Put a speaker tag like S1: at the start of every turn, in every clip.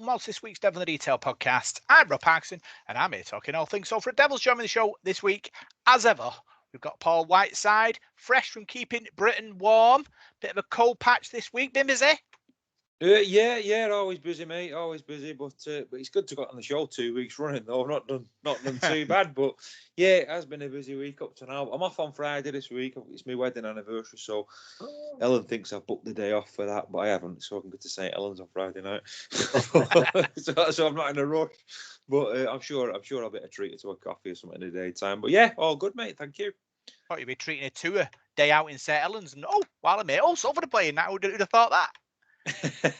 S1: welcome to this week's Devil in the Detail podcast. I'm Rob Parkinson, and I'm here talking all things Salford Red Devils. Joining the show this week, as ever, we've got Paul Whiteside, fresh from keeping Britain warm. Bit of a cold patch this week. Been busy?
S2: Yeah, always busy, mate. Always busy, but it's good to get on the show 2 weeks running though. I've not done too bad, but yeah, it has been a busy week up to now. I'm off on Friday this week. It's my wedding anniversary, so Ellen thinks I've booked the day off for that, but I haven't. So I can go to St Helens on Friday night. so I'm not in a rush, but I'm sure I'll be a treat to a coffee or something in the daytime. But yeah, all good, mate. Thank you.
S1: Thought you'd be treating it to a day out in St Helens, and while I'm here, Salford are playing now. Who'd have thought that?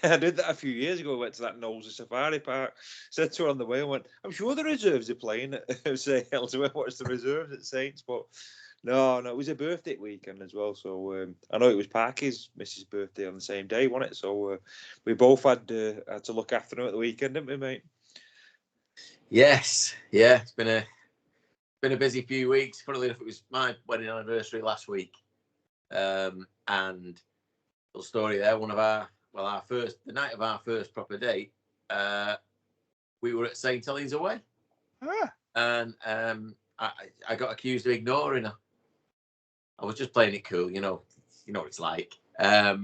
S2: I did that a few years ago. I went to that Knowles Safari Park. Said to her on the way, I went, I'm sure the reserves are playing at St Helens. I went, watch the reserves at Saints. But no, it was a birthday weekend as well. So I know it was Parky's Mrs. birthday on the same day, wasn't it? So we both had to look after her at the weekend, didn't we, mate?
S3: Yes, yeah. It's been a busy few weeks. Funnily enough, it was my wedding anniversary last week. And little story there, the night of our first proper date, we were at St Helens away, and I got accused of ignoring her. I was just playing it cool, you know what it's like. I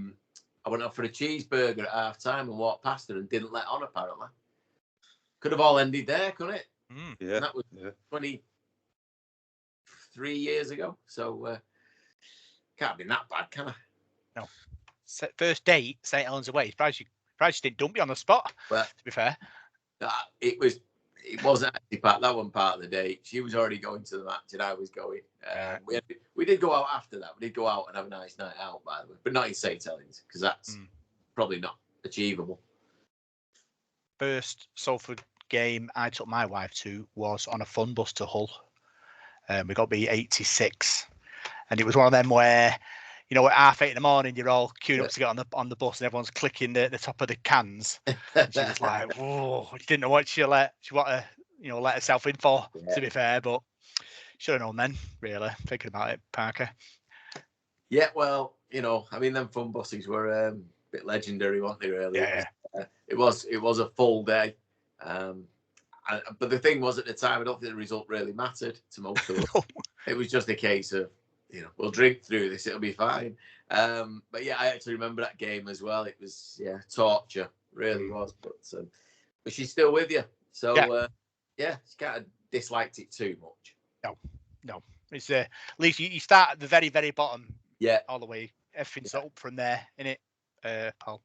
S3: went up for a cheeseburger at half time and walked past her and didn't let on. Apparently, could have all ended there, couldn't it?
S2: Yeah,
S3: and that was 23 years ago. So can't have been that bad, can I?
S1: No. First date, St Helens away. Surprised you didn't dump you on the spot.
S3: Well,
S1: to be fair,
S3: it wasn't actually that one part of the date. She was already going to the match, and I was going. We did go out after that. We did go out and have a nice night out, by the way, but not in St Helens because that's probably not achievable.
S1: First Salford game I took my wife to was on a fun bus to Hull. We got B86, and it was one of them where, at 8:30 in the morning, you're all queuing up to get on the bus, and everyone's clicking the top of the cans. And she was like, "Whoa!" She didn't know what she let herself in for. Yeah. To be fair, but should have known then. Really thinking about it, Parker.
S3: Yeah, well, them fun buses were a bit legendary, weren't they? Really,
S1: yeah.
S3: It was a full day. But the thing was, at the time, I don't think the result really mattered to most of us. It was just a case of, we'll drink through this, it'll be fine. But yeah, I actually remember that game as well. It was, torture, really was. But she's still with you. So, she kind of disliked it too much.
S1: No. It's at least you start at the very, very bottom.
S3: Yeah.
S1: All the way. Everything's up from there, innit, Paul?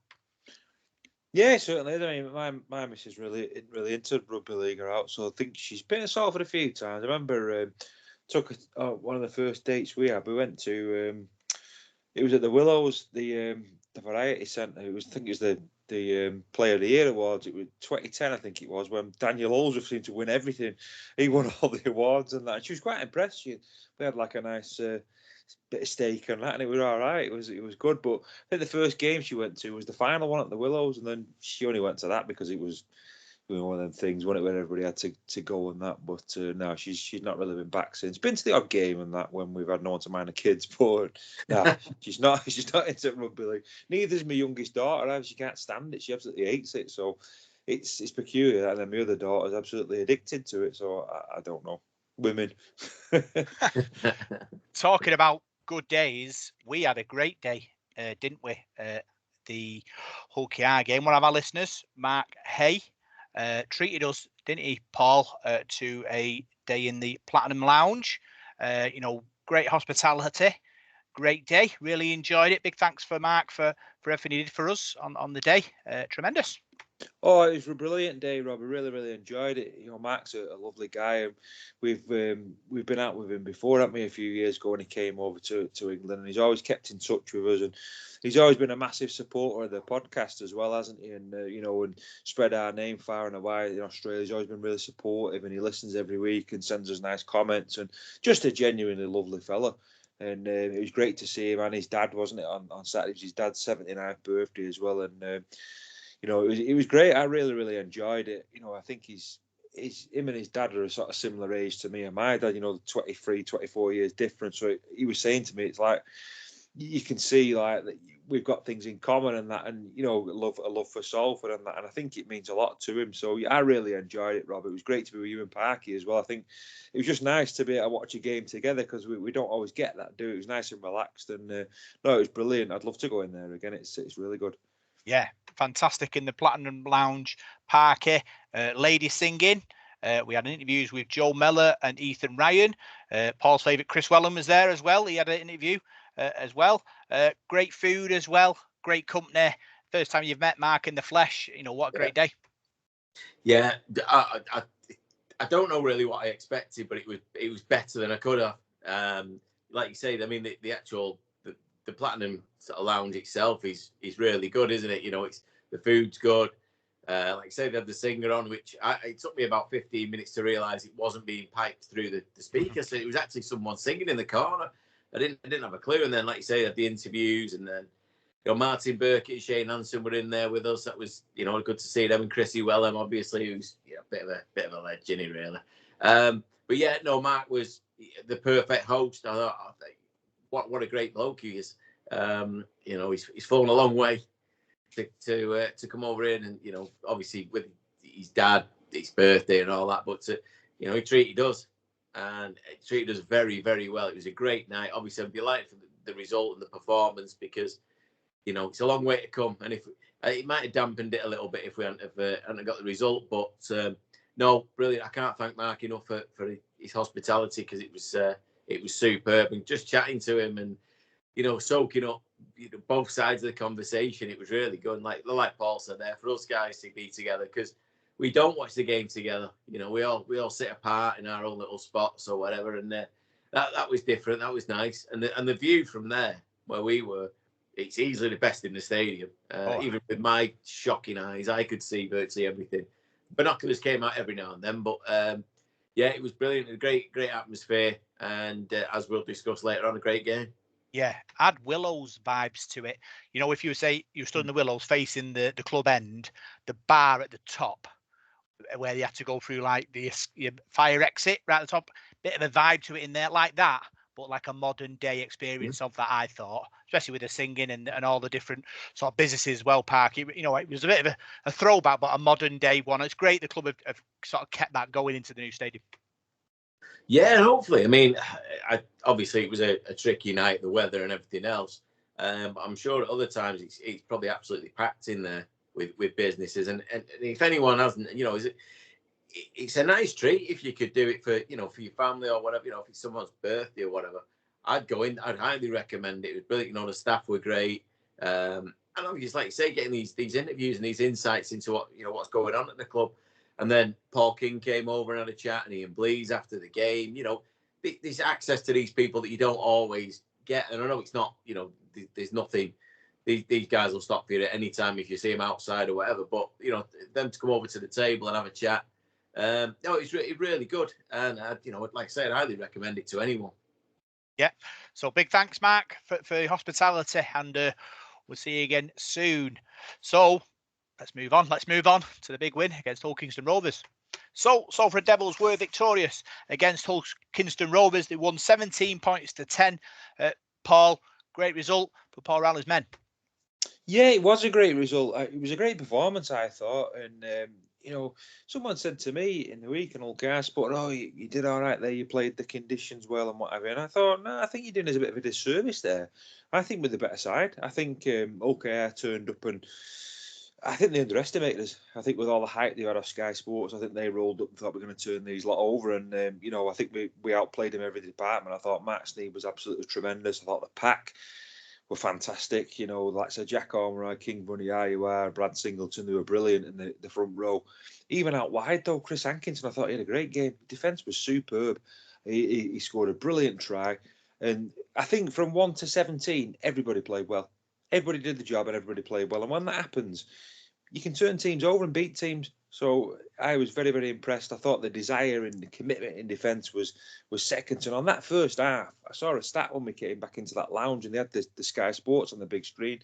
S2: Yeah, certainly. I mean, my missus really into rugby league out, so I think she's been at Salford a few times. I remember took one of the first dates we had. We went to it was at the Willows, the Variety Centre. I think it was the Player of the Year awards. It was 2010, I think it was, when Daniel Olsworth seemed to win everything. He won all the awards and that. And she was quite impressed. We had like a nice bit of steak and that, and it was all right. It was good. But I think the first game she went to was the final one at the Willows, and then she only went to that because it was one of them things, wasn't it, when everybody had to go and that. But no, she's not really been back since. Been to the odd game and that when we've had no one to mind the kids, but no, she's not into rugby league. Neither is my youngest daughter. She can't stand it. She absolutely hates it. So it's peculiar. And then my other daughter's absolutely addicted to it. So I don't know. Women.
S1: Talking about good days, we had a great day, didn't we? The Hull KR game. One of our listeners, Mark Hay, treated us, didn't he, Paul, to a day in the Platinum Lounge. Great hospitality, great day. Really enjoyed it. Big thanks for Mark for everything he did for us on the day. Tremendous.
S2: Oh, it was a brilliant day, Rob. I really, really enjoyed it. Mark's a lovely guy, and we've been out with him before, haven't we? A few years ago when he came over to England, and he's always kept in touch with us, and he's always been a massive supporter of the podcast as well, hasn't he? And and spread our name far and wide in Australia. He's always been really supportive, and he listens every week and sends us nice comments, and just a genuinely lovely fella. And it was great to see him and his dad, wasn't it, on Saturday? It was his dad's 79th birthday as well, and it was great. I really, really enjoyed it. I think him and his dad are a sort of similar age to me and my dad, 23, 24 years difference. So he was saying to me, it's like, you can see like that we've got things in common and that, and a love for Salford and that, and I think it means a lot to him. So I really enjoyed it, Rob. It was great to be with you and Parky as well. I think it was just nice to be able to watch a game together, because we don't always get that, do it? It was nice and relaxed, and no, it was brilliant. I'd love to go in there again. It's really good.
S1: Yeah, fantastic in the Platinum Lounge, Parky, lady singing. We had interviews with Joe Mellor and Ethan Ryan. Paul's favourite Chris Wellen was there as well. He had an interview as well. Great food as well. Great company. First time you've met Mark in the flesh. What a great day.
S3: Yeah, I don't know really what I expected, but it was better than I could have. Like you say, I mean, the actual the Platinum sort of lounge itself is really good, isn't it? It's the food's good. Like I say, they had the singer on, which it took me about 15 minutes to realise it wasn't being piped through the speaker. So it was actually someone singing in the corner. I didn't have a clue. And then, like you say, they had the interviews, and then Martin Burkett and Shane Hansen were in there with us. That was good to see them, and Chrissy Wellham, obviously, who's a bit of a legend, really. But yeah, no, Mark was the perfect host. I thought, what a great bloke he is. He's fallen a long way to come over in, and obviously with his dad, his birthday and all that, but he treated us, and it treated us very, very well. It was a great night. Obviously, I'm delighted for the result and the performance, because it's a long way to come, and if it might have dampened it a little bit if we hadn't got the result, but no, brilliant. I can't thank Mark enough for his hospitality, because it was superb, and just chatting to him and soaking up both sides of the conversation. It was really good. Like Paul said there, for us guys to be together, because we don't watch the game together. We all sit apart in our own little spots or whatever, and that was different. That was nice, and the view from there where we were, it's easily the best in the stadium. Even with my shocking eyes, I could see virtually everything. Binoculars came out every now and then, but yeah, it was brilliant. A great atmosphere, and as we'll discuss later on, a great game.
S1: Yeah, add Willows vibes to it. If you say you stood in the Willows facing the club end, the bar at the top, where you had to go through like the fire exit right at the top, bit of a vibe to it in there like that, but like a modern day experience of that, I thought, especially with the singing and all the different sort of businesses as well, Park. It was a bit of a throwback, but a modern day one. It's great the club have sort of kept that going into the new stadium.
S3: Yeah, and hopefully. I mean, obviously it was a tricky night, the weather and everything else. I'm sure at other times it's probably absolutely packed in there with businesses. And if anyone hasn't, it's a nice treat if you could do it for your family or whatever. If it's someone's birthday or whatever, I'd go in. I'd highly recommend it. It was brilliant. The staff were great. And obviously, like you say, getting these interviews and these insights into what's going on at the club. And then Paul King came over and had a chat, and Ian Blease after the game. There's access to these people that you don't always get. And I know it's not, there's nothing. These guys will stop you at any time if you see them outside or whatever. But, them to come over to the table and have a chat. No, it's really good. And, like I said, I highly recommend it to anyone.
S1: Yeah. So big thanks, Mark, for your hospitality. And we'll see you again soon. So let's move on. Let's move on to the big win against Hull Kingston Rovers. So Salford Red Devils were victorious against Hull Kingston Rovers. They won 17 points to 10. Paul, great result for Paul Rowley's men.
S2: Yeah, it was a great result. It was a great performance, I thought. And, someone said to me in the week in Hull Sport, you did all right there. You played the conditions well and whatever. And I thought, no, I think you're doing us a bit of a disservice there. I think with the better side. I think OKR turned up, and I think they underestimated us. I think with all the hype they had off Sky Sports, I think they rolled up and thought we're going to turn these lot over. And, I think we outplayed them every department. I thought Matt Sneed was absolutely tremendous. I thought the pack were fantastic. Like Sir Jack Ormeroy, King Bunny, IUR, Brad Singleton, they were brilliant in the front row. Even out wide, though, Chris Hankinson, I thought he had a great game. Defence was superb. He scored a brilliant try. And I think from 1 to 17, everybody played well. Everybody did the job and everybody played well. And when that happens, you can turn teams over and beat teams. So I was very, very impressed. I thought the desire and the commitment in defence was second. And on that first half, I saw a stat when we came back into that lounge, and they had the Sky Sports on the big screen.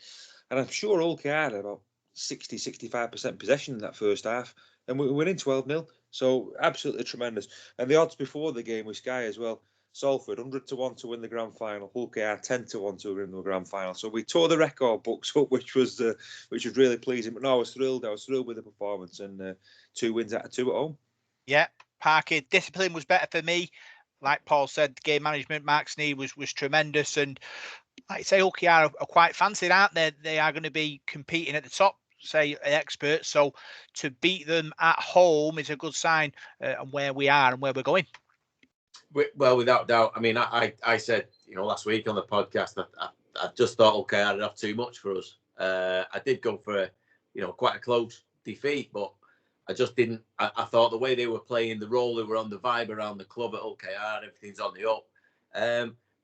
S2: And I'm sure Hull had about 60-65% possession in that first half. And we were winning 12-0. So absolutely tremendous. And the odds before the game with Sky as well, Salford 100-1 to win the grand final. Hull KR 10-1 to win the grand final. So we tore the record books up, which was really pleasing. But no, I was thrilled. With the performance and 2 wins out of 2 at home.
S1: Yeah, Parky, discipline was better for me. Like Paul said, game management, Mark Sneed was tremendous, and like I say, Hull KR are quite fancied, aren't they? They are going to be competing at the top, say experts. So to beat them at home is a good sign on where we are and where we're going.
S3: Well, without doubt. I mean, I said, last week on the podcast that I just thought, okay, I'd have too much for us. I did go for quite a close defeat, but I just didn't. I thought the way they were playing, the role they were on, the vibe around the club at OKR, everything's on the up.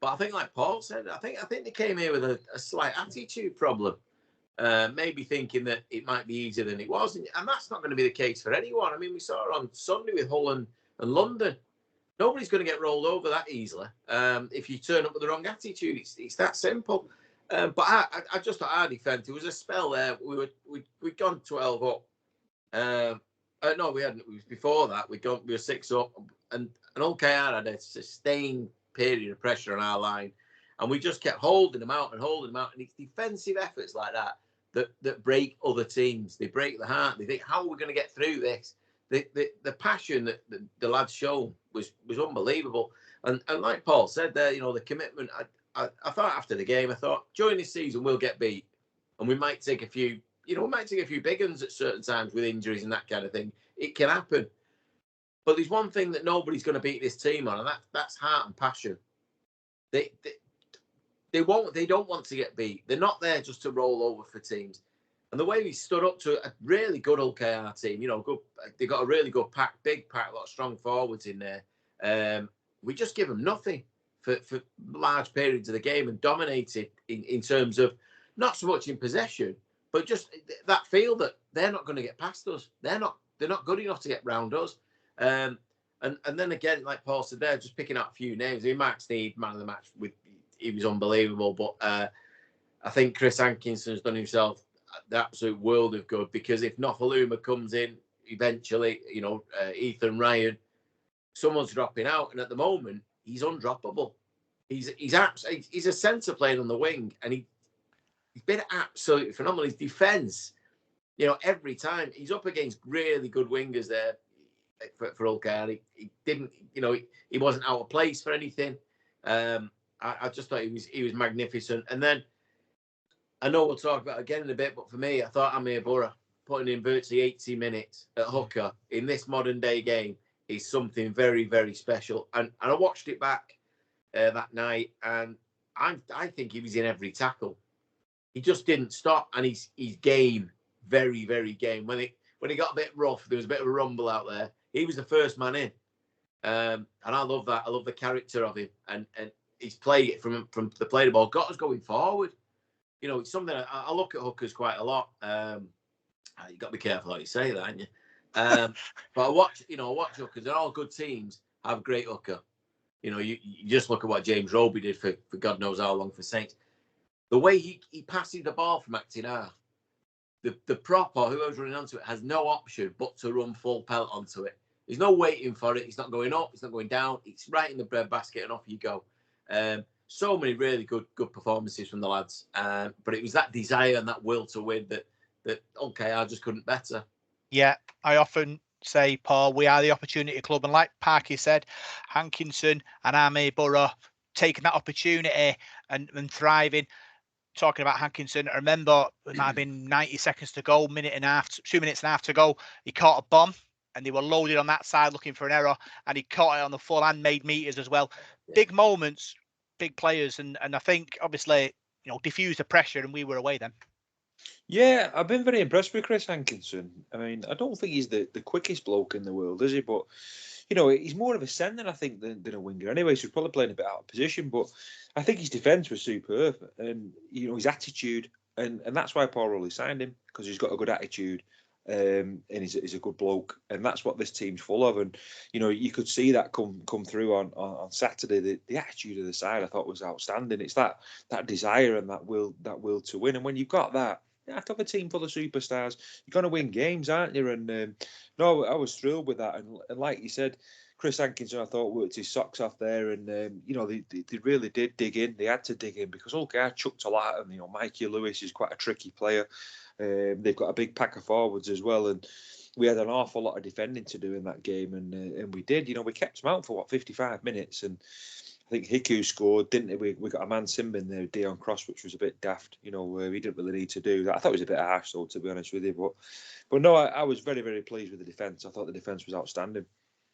S3: But I think, like Paul said, I think they came here with a slight attitude problem. Maybe thinking that it might be easier than it was, and that's not going to be the case for anyone. I mean, we saw it on Sunday with Hull and London. Nobody's going to get rolled over that easily if you turn up with the wrong attitude. It's that simple. But I just thought our defence, there was a spell there. We'd gone 12 up. No, we hadn't. It was before that. We were 6 up, and OKR had a sustained period of pressure on our line, and we just kept holding them out. And it's defensive efforts like that break other teams. They break the heart. They think, how are we going to get through this? The passion that the lads shown was unbelievable. And like Paul said there, the commitment. I thought after the game, during this season we'll get beat, and we might take a few. We might take a few big ones at certain times with injuries and that kind of thing. It can happen. But there's one thing that nobody's going to beat this team on, and that's heart and passion. They don't want to get beat. They're not there just to roll over for teams. And the way we stood up to a really good OKR team, good. They got a really good pack, big pack, a lot of strong forwards in there. We just give them nothing for large periods of the game and dominated in terms of not so much in possession, but just that feel that they're not going to get past us. They're not good enough to get round us. And then again, like Paul said there, just picking out a few names. I mean, Mark Sneed, man of the match, he was unbelievable. But I think Chris Hankinson's done himself the absolute world of good, because if Nofaluma comes in eventually, Ethan Ryan, someone's dropping out, and at the moment he's undroppable. He's a centre playing on the wing, and he's been absolutely phenomenal. His defence, every time he's up against really good wingers there for OKR, he didn't, he wasn't out of place for anything. I just thought he was magnificent. And then I know we'll talk about it again in a bit, but for me, I thought Amir Burra putting in virtually 80 minutes at hooker in this modern day game is something very, very special. And I watched it back that night, and I think he was in every tackle. He just didn't stop, and he's game, very, very game. When it got a bit rough, there was a bit of a rumble out there. He was the first man in, and I love that. I love the character of him, and his play from the play the ball got us going forward. It's something I look at hookers quite a lot. You got to be careful how you say that, haven't you? But I watch hookers, and all good teams have a great hooker. You just look at what James Roby did for God knows how long for Saints. The way he passes the ball from acting half, the prop or whoever's running onto it has no option but to run full pelt onto it. There's no waiting for it. It's not going up. It's not going down. It's right in the bread basket, and off you go. So many really good performances from the lads. But it was that desire and that will to win that OKR just couldn't better.
S1: Yeah, I often say, Paul, we are the opportunity club. And like Parky said, Hankinson and Amir Burra taking that opportunity and thriving. Talking about Hankinson, I remember it might have been 90 seconds to go, 2 minutes and a half to go. He caught a bomb, and they were loaded on that side looking for an error, and he caught it on the full and made meters as well. Yeah. Big moments, big players, and I think obviously diffused the pressure, and we were away then.
S2: Yeah, I've been very impressed with Chris Hankinson. I mean, I don't think he's the quickest bloke in the world, is he? But he's more of a centre, I think, than a winger. Anyway, so he's probably playing a bit out of position, but I think his defence was superb, and his attitude, and that's why Paul Rowley signed him, because he's got a good attitude, and he's a good bloke, and that's what this team's full of. And you could see that come through on Saturday. The attitude of the side, I thought, was outstanding. It's that desire and that will to win, and when you've got that, you have to have a team full of superstars. You're going to win games, aren't you? And no, I was thrilled with that. And like you said, Chris Hankinson, I thought, worked his socks off there, and they really did dig in. They had to dig in because Ulker chucked a lot at them. Mikey Lewis is quite a tricky player. They've got a big pack of forwards as well, and we had an awful lot of defending to do in that game, and we did. We kept them out for 55 minutes, and I think Hiku scored, didn't he? We got a man sim in there, Dion Cross, which was a bit daft. He didn't really need to do that. I thought it was a bit harsh, though, to be honest with you. But no, I was very, very pleased with the defence. I thought the defence was outstanding.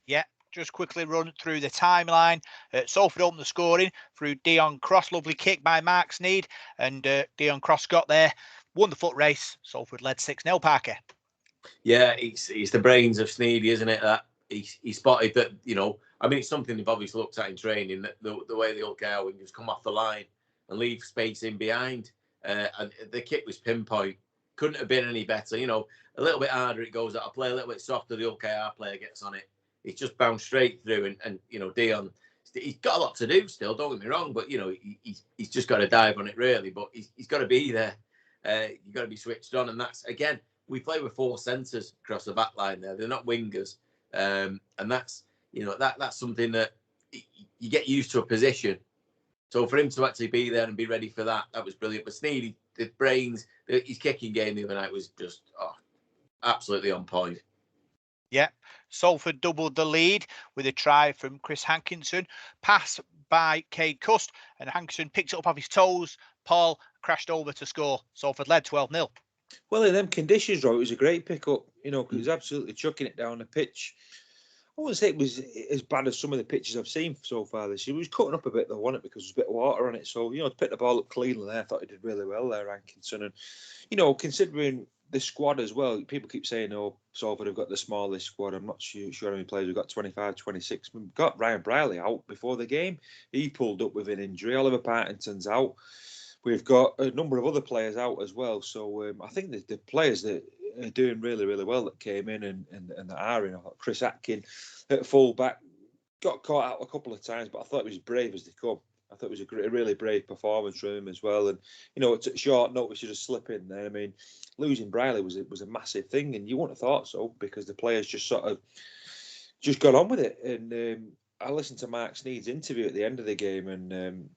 S1: Yeah, just quickly run through the timeline. Salford opened the scoring through Dion Cross. Lovely kick by Mark Sneed, and Dion Cross got there. Won the foot race. Salford led 6-0, Parker.
S3: Yeah, it's the brains of Sneedy, isn't it? That he spotted that, it's something they've obviously looked at in training, that the way the Ulker wingers come off the line and leave space in behind. And the kick was pinpoint. Couldn't have been any better. A little bit harder it goes out of play, a little bit softer the Ulker player gets on it. It's just bounced straight through. And Dion, he's got a lot to do still, don't get me wrong, but, he's just got to dive on it, really. But he's got to be there. You've got to be switched on. And that's, again, we play with 4 centres across the back line there. They're not wingers. And that's, that's something that you get used to a position. So for him to actually be there and be ready for that was brilliant. But Sneedy, the brains, his kicking game the other night was just absolutely on point.
S1: Yeah, Salford doubled the lead with a try from Chris Hankinson. Pass by Cade Cust, and Hankinson picked it up off his toes. Paul crashed over to score. Salford led 12-0.
S2: Well, in them conditions, Roy, it was a great pick-up. Because he was absolutely chucking it down the pitch. I wouldn't say it was as bad as some of the pitches I've seen so far this year. He was cutting up a bit, though, wasn't it? Because there's a bit of water on it. So, to pick the ball up cleanly there, I thought he did really well there, Hankinson. And, considering the squad as well, people keep saying, Salford have got the smallest squad. I'm not sure how many players we've got, 25, 26. We've got Ryan Brierley out before the game. He pulled up with an injury. Oliver Partington's out. We've got a number of other players out as well. So I think the players that are doing really, really well that came in and that are in, Chris Atkin at full-back, got caught out a couple of times, but I thought he was as brave as they come. I thought it was a really brave performance from him as well. And, at short notice, you just slip in there. I mean, losing Brierley was a massive thing, and you wouldn't have thought so because the players just sort of just got on with it. And I listened to Mark Sneed's interview at the end of the game, and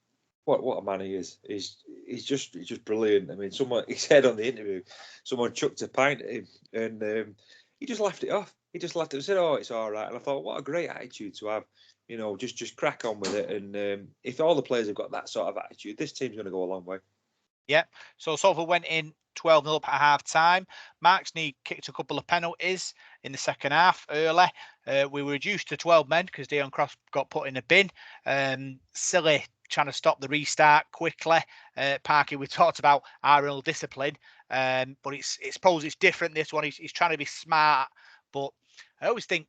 S2: what a man he is. He's just brilliant. I mean, he said on the interview, someone chucked a pint at him, and he just laughed it off. He just laughed it and said, "Oh, it's all right." And I thought, what a great attitude to have. Just crack on with it. And if all the players have got that sort of attitude, this team's going to go a long way.
S1: Yeah. So Salford went in 12-0 up at half time. Mark Sneed kicked a couple of penalties in the second half early. We were reduced to 12 men because Dion Cross got put in a bin. Silly trying to stop the restart quickly. Parky, we talked about NRL discipline, but it's suppose it's different. This one, he's trying to be smart, but I think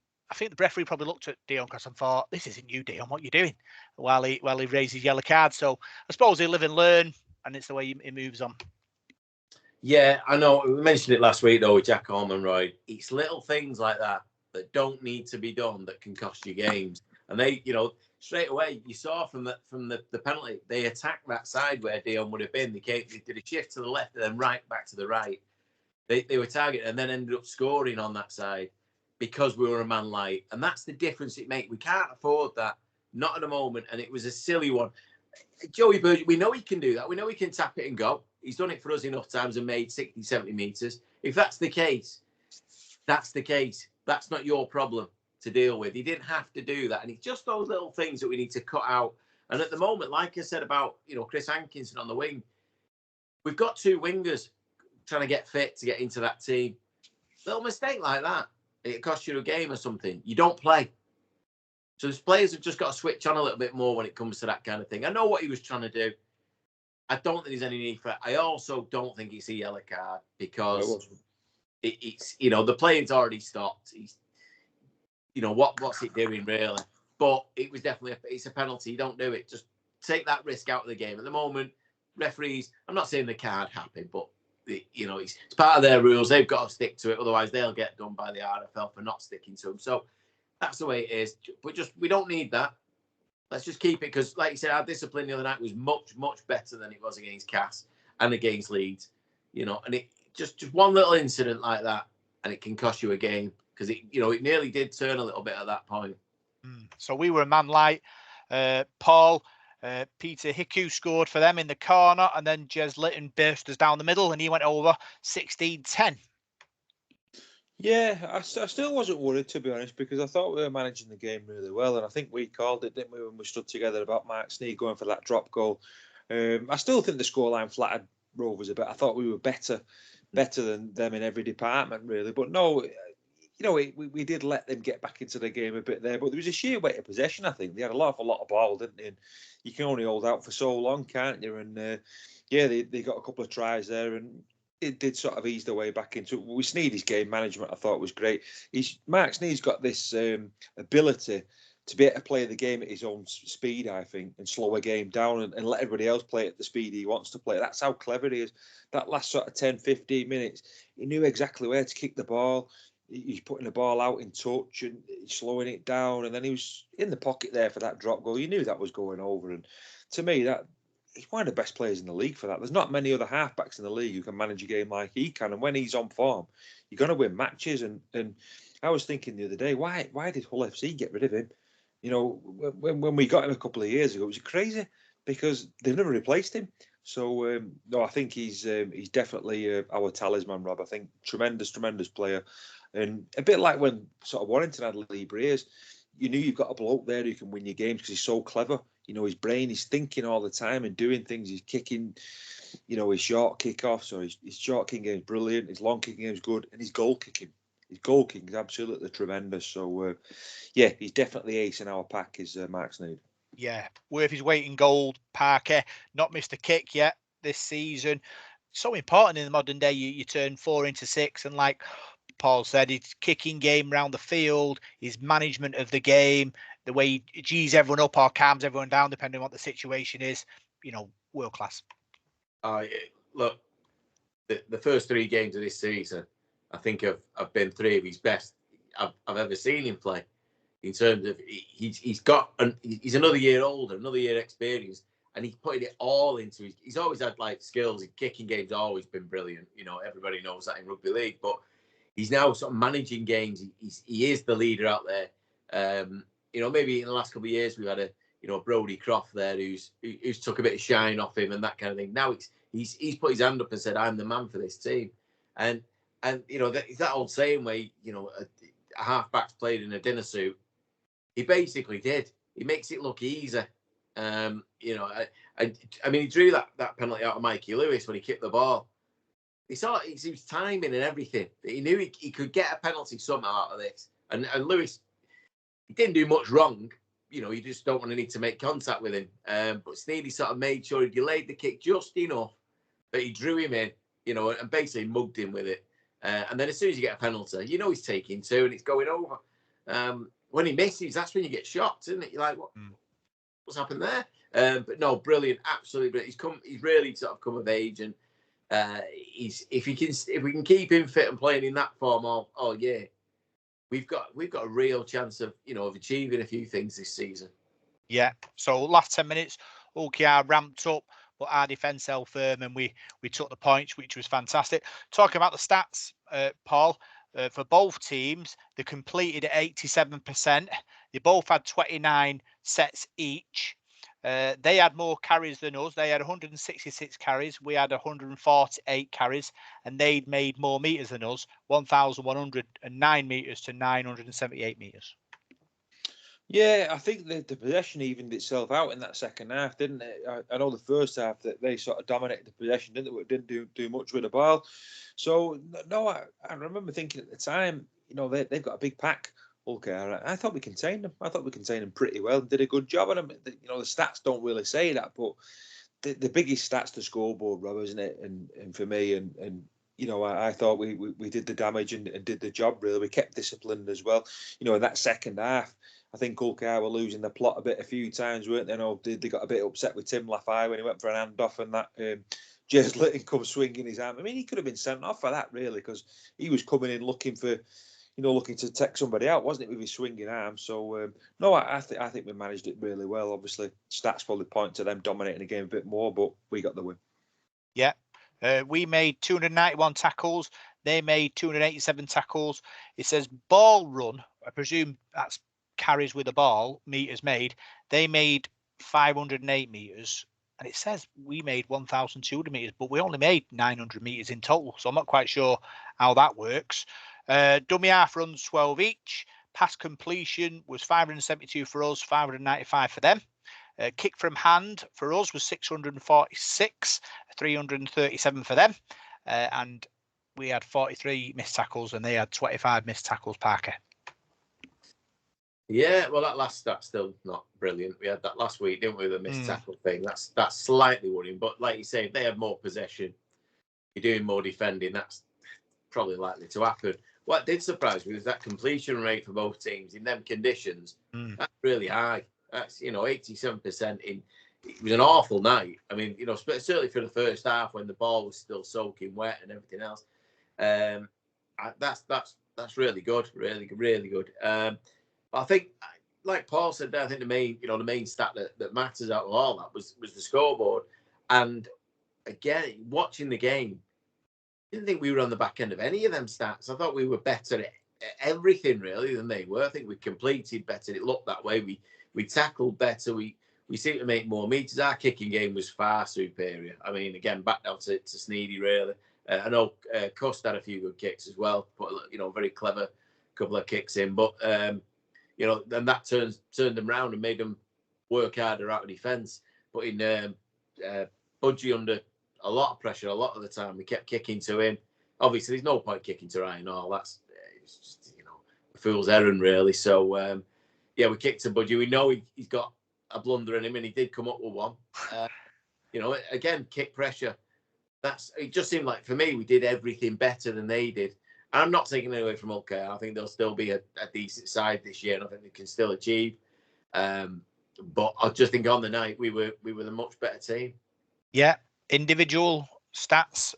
S1: the referee probably looked at Dion Cross and thought, "This isn't you, Dion. What are you doing?" While he raised his yellow card. So I suppose he'll live and learn, and it's the way he moves on.
S3: Yeah, I know. We mentioned it last week though with Jack Ormonroyd. It's little things like that don't need to be done that can cost you games. And they, straight away you saw from the penalty, they attacked that side where Dion would have been. They did a shift to the left and then right back to the right. They were targeted and then ended up scoring on that side because we were a man light. And that's the difference it makes. We can't afford that, not at the moment. And it was a silly one. Joey Burgess, we know he can do that. We know he can tap it and go. He's done it for us enough times and made 60, 70 metres. If that's the case, that's the case. That's not your problem to deal with. He didn't have to do that. And it's just those little things that we need to cut out. And at the moment, like I said about, Chris Hankinson on the wing, we've got 2 wingers trying to get fit to get into that team. Little mistake like that, it costs you a game or something. You don't play. So the players have just got to switch on a little bit more when it comes to that kind of thing. I know what he was trying to do. I don't think there's any need for it. I also don't think it's a yellow card because it's the playing's already stopped. He's, what's it doing really? But it was definitely it's a penalty. You don't do it. Just take that risk out of the game. At the moment, referees, I'm not saying they can't happen, but it's part of their rules. They've got to stick to it. Otherwise, they'll get done by the RFL for not sticking to them. So that's the way it is. But we don't need that. Let's just keep it because, like you said, our discipline the other night was much, much better than it was against Cass and against Leeds. And it just one little incident like that, and it can cost you a game because it nearly did turn a little bit at that point.
S1: So we were a man light. Paul, Peter Hiku scored for them in the corner, and then Jez Litton burst us down the middle, and he went over 16-10.
S2: Yeah, I still wasn't worried, to be honest, because I thought we were managing the game really well, and I think we called it, didn't we, when we stood together about Mark Sneed going for that drop goal. I still think the scoreline flattered Rovers a bit. I thought we were better than them in every department, really. But no, we did let them get back into the game a bit there. But there was a sheer weight of possession, I think. They had a lot of ball, didn't they? And you can only hold out for so long, can't you? And they got a couple of tries there, and it did sort of ease the way back into it. We Sneady's game management, I thought, was great. Mark Sneed's got this ability to be able to play the game at his own speed, I think, and slow a game down and let everybody else play at the speed he wants to play. That's how clever he is. That last sort of 10, 15 minutes, he knew exactly where to kick the ball. He's putting the ball out in touch and slowing it down. And then he was in the pocket there for that drop goal. You knew that was going over. And to me, he's one of the best players in the league for that. There's not many other halfbacks in the league who can manage a game like he can. And when he's on form, you're going to win matches. And I was thinking the other day, why did Hull FC get rid of him? When we got him a couple of years ago, it was crazy because they've never replaced him. So, no, I think he's definitely our talisman, Rob. I think tremendous player. And a bit like when sort of Warrington had Lee Breers, you knew you've got a bloke there who can win your games because he's so clever. His brain is thinking all the time and doing things. He's kicking, his short kickoffs or his short kicking game is brilliant. His long kicking game is good. And his goal kicking is absolutely tremendous. So, he's definitely ace in our pack, is Mark Sneed.
S1: Yeah, worth his weight in gold. Parker, not missed a kick yet this season. So important in the modern day. You turn 4 into 6, and like Paul said, his kicking game around the field, his management of the game, the way he G's everyone up or calms everyone down, depending on what the situation is, world class.
S3: Look, the first 3 games of this season, I think have been 3 of his best I've ever seen him play. In terms of he's another year older, another year experienced, and he's putting it all into he's always had like skills. His kicking game's always been brilliant. Everybody knows that in rugby league, but he's now sort of managing games. He is the leader out there. Maybe in the last couple of years we've had a Brodie Croft there who's took a bit of shine off him and that kind of thing. Now he's put his hand up and said, "I'm the man for this team," and that old saying where a halfback's played in a dinner suit. He basically did. He makes it look easy. I mean, he drew that penalty out of Mikey Lewis when he kicked the ball. He was timing and everything. He knew he could get a penalty somehow out of this. And Lewis, he didn't do much wrong. You just don't want to need to make contact with him. But Sneedy sort of made sure he delayed the kick just enough that he drew him in, and basically mugged him with it. And then as soon as you get a penalty, he's taking 2 and it's going over. When he misses, that's when you get shocked, isn't it? You're like, what's happened there? But no, brilliant, absolutely brilliant. He's really sort of come of age, and if we can keep him fit and playing in that form all year, we've got a real chance of achieving a few things this season.
S1: Yeah. So last 10 minutes, OKR ramped up, but our defence held firm, and we took the points, which was fantastic. Talking about the stats, Paul. For both teams, they completed at 87%. They both had 29 sets each. They had more carries than us. They had 166 carries. We had 148 carries, and they'd made more meters than us, 1,109 meters to 978 meters.
S2: Yeah, I think the possession evened itself out in that second half, didn't it? I know the first half that they sort of dominated the possession, didn't they? Didn't do much with the ball. So, no, I remember thinking at the time, they've got a big pack. Okay, I thought we contained them. I thought we contained them pretty well and did a good job on them. The stats don't really say that, but the biggest stats to scoreboard, Rob, isn't it? And for me, and I thought we did the damage and did the job, really. We kept disciplined as well. In that second half, I think Ulkar were losing the plot a few times, weren't they? They got a bit upset with Tim Lafay when he went for an handoff and that Jez Litton come swinging his arm. I mean, he could have been sent off for that, really, because he was coming in looking to take somebody out, wasn't it, with his swinging arm? So, no, I think we managed it really well. Obviously, stats probably point to them dominating the game a bit more, but we got the win.
S1: Yeah. We made 291 tackles. They made 287 tackles. It says ball run. I presume that's carries with the ball, meters made, they made 508 meters. And it says we made 1,200 meters, but we only made 900 meters in total. So I'm not quite sure how that works. Dummy half runs 12 each. Pass completion was 572 for us, 595 for them. Kick from hand for us was 646, 337 for them. And we had 43 missed tackles and they had 25 missed tackles, Parker.
S3: Yeah, well, that last stat's still not brilliant. We had that last week, didn't we, the missed tackle thing. That's slightly worrying. But like you say, if they have more possession, you're doing more defending, that's probably likely to happen. What did surprise me was that completion rate for both teams in them conditions. That's really high. That's, 87% in. It was an awful night. I mean, certainly for the first half when the ball was still soaking wet and everything else. That's really good, really good. I think, like Paul said, I think the main stat that matters out of all that was the scoreboard. And again, watching the game, I didn't think we were on the back end of any of them stats. I thought we were better at everything really than they were. I think we completed better. It looked that way. We tackled better. We seemed to make more meters. Our kicking game was far superior. I mean, again, back down to Sneedy really. I know Cust had a few good kicks as well. Put very clever couple of kicks in, but. Then that turned them round and made them work harder out of defence. Putting Budgie under a lot of pressure a lot of the time. We kept kicking to him. Obviously, there's no point kicking to Ryan Hall. That's just, a fool's errand, really. So, we kicked to Budgie. We know he's got a blunder in him, and he did come up with one. Again, kick pressure. It just seemed like, for me, we did everything better than they did. I'm not taking it away from OK. I think they'll still be a decent side this year, and I think they can still achieve. But I just think on the night we were the much better team.
S1: Yeah, individual stats.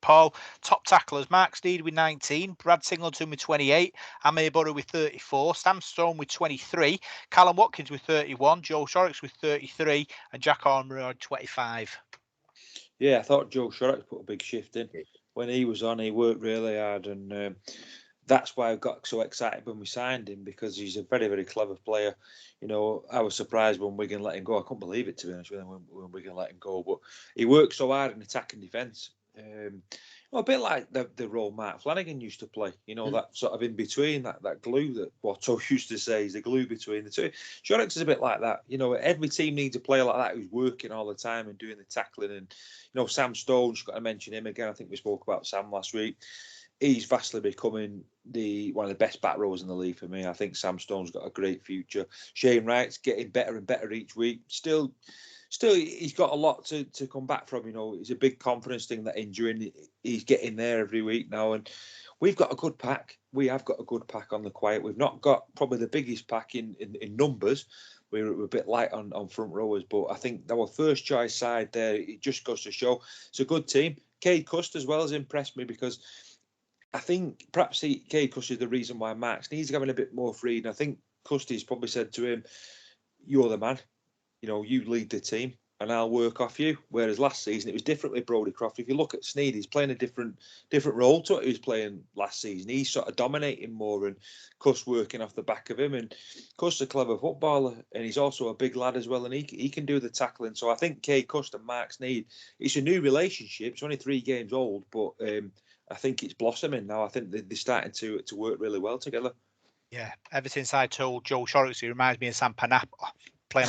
S1: Paul, top tacklers: Mark Sneed with 19, Brad Singleton with 28, Amir Burrow with 34, Sam Stone with 23, Callum Watkins with 31, Joe Shorrocks with 33, and Jack Armour with 25.
S2: Yeah, I thought Joe Shorrocks put a big shift in. When he was on, he worked really hard, and that's why I got so excited when we signed him, because he's a very, very clever player. I was surprised when Wigan let him go. I couldn't believe it, to be honest with him, when Wigan let him go. But he worked so hard in attack and defence. A bit like the role Mark Flanagan used to play. That sort of in between, that glue that Watto used to say is the glue between the two. Shorrocks is a bit like that. Every team needs a player like that who's working all the time and doing the tackling. And Sam Stone, just got to mention him again. I think we spoke about Sam last week. He's vastly becoming one of the best back rows in the league for me. I think Sam Stone's got a great future. Shane Wright's getting better and better each week. Still, he's got a lot to come back from. It's a big confidence thing, that injury. He's getting there every week now, and we've got a good pack. We have got a good pack on the quiet. We've not got probably the biggest pack in numbers. We're a bit light on front rowers, but I think our first choice side there, it just goes to show it's a good team. Cade Cust as well has impressed me, because I think perhaps Cade Cust is the reason why Max needs having a bit more freedom. I think Custy's probably said to him, "You're the man. You lead the team and I'll work off you." Whereas last season it was different with Brodie Croft. If you look at Sneed, he's playing a different role to what he was playing last season. He's sort of dominating more, and Cuss working off the back of him. And Cuss a clever footballer, and he's also a big lad as well, and he can do the tackling. So I think Cade Cust and Mark Sneed, it's a new relationship. It's only 3 games old, but I think it's blossoming now. I think they're starting to work really well together.
S1: Yeah, ever since I told Joe Shorrocks, he reminds me of Sam Panap, playing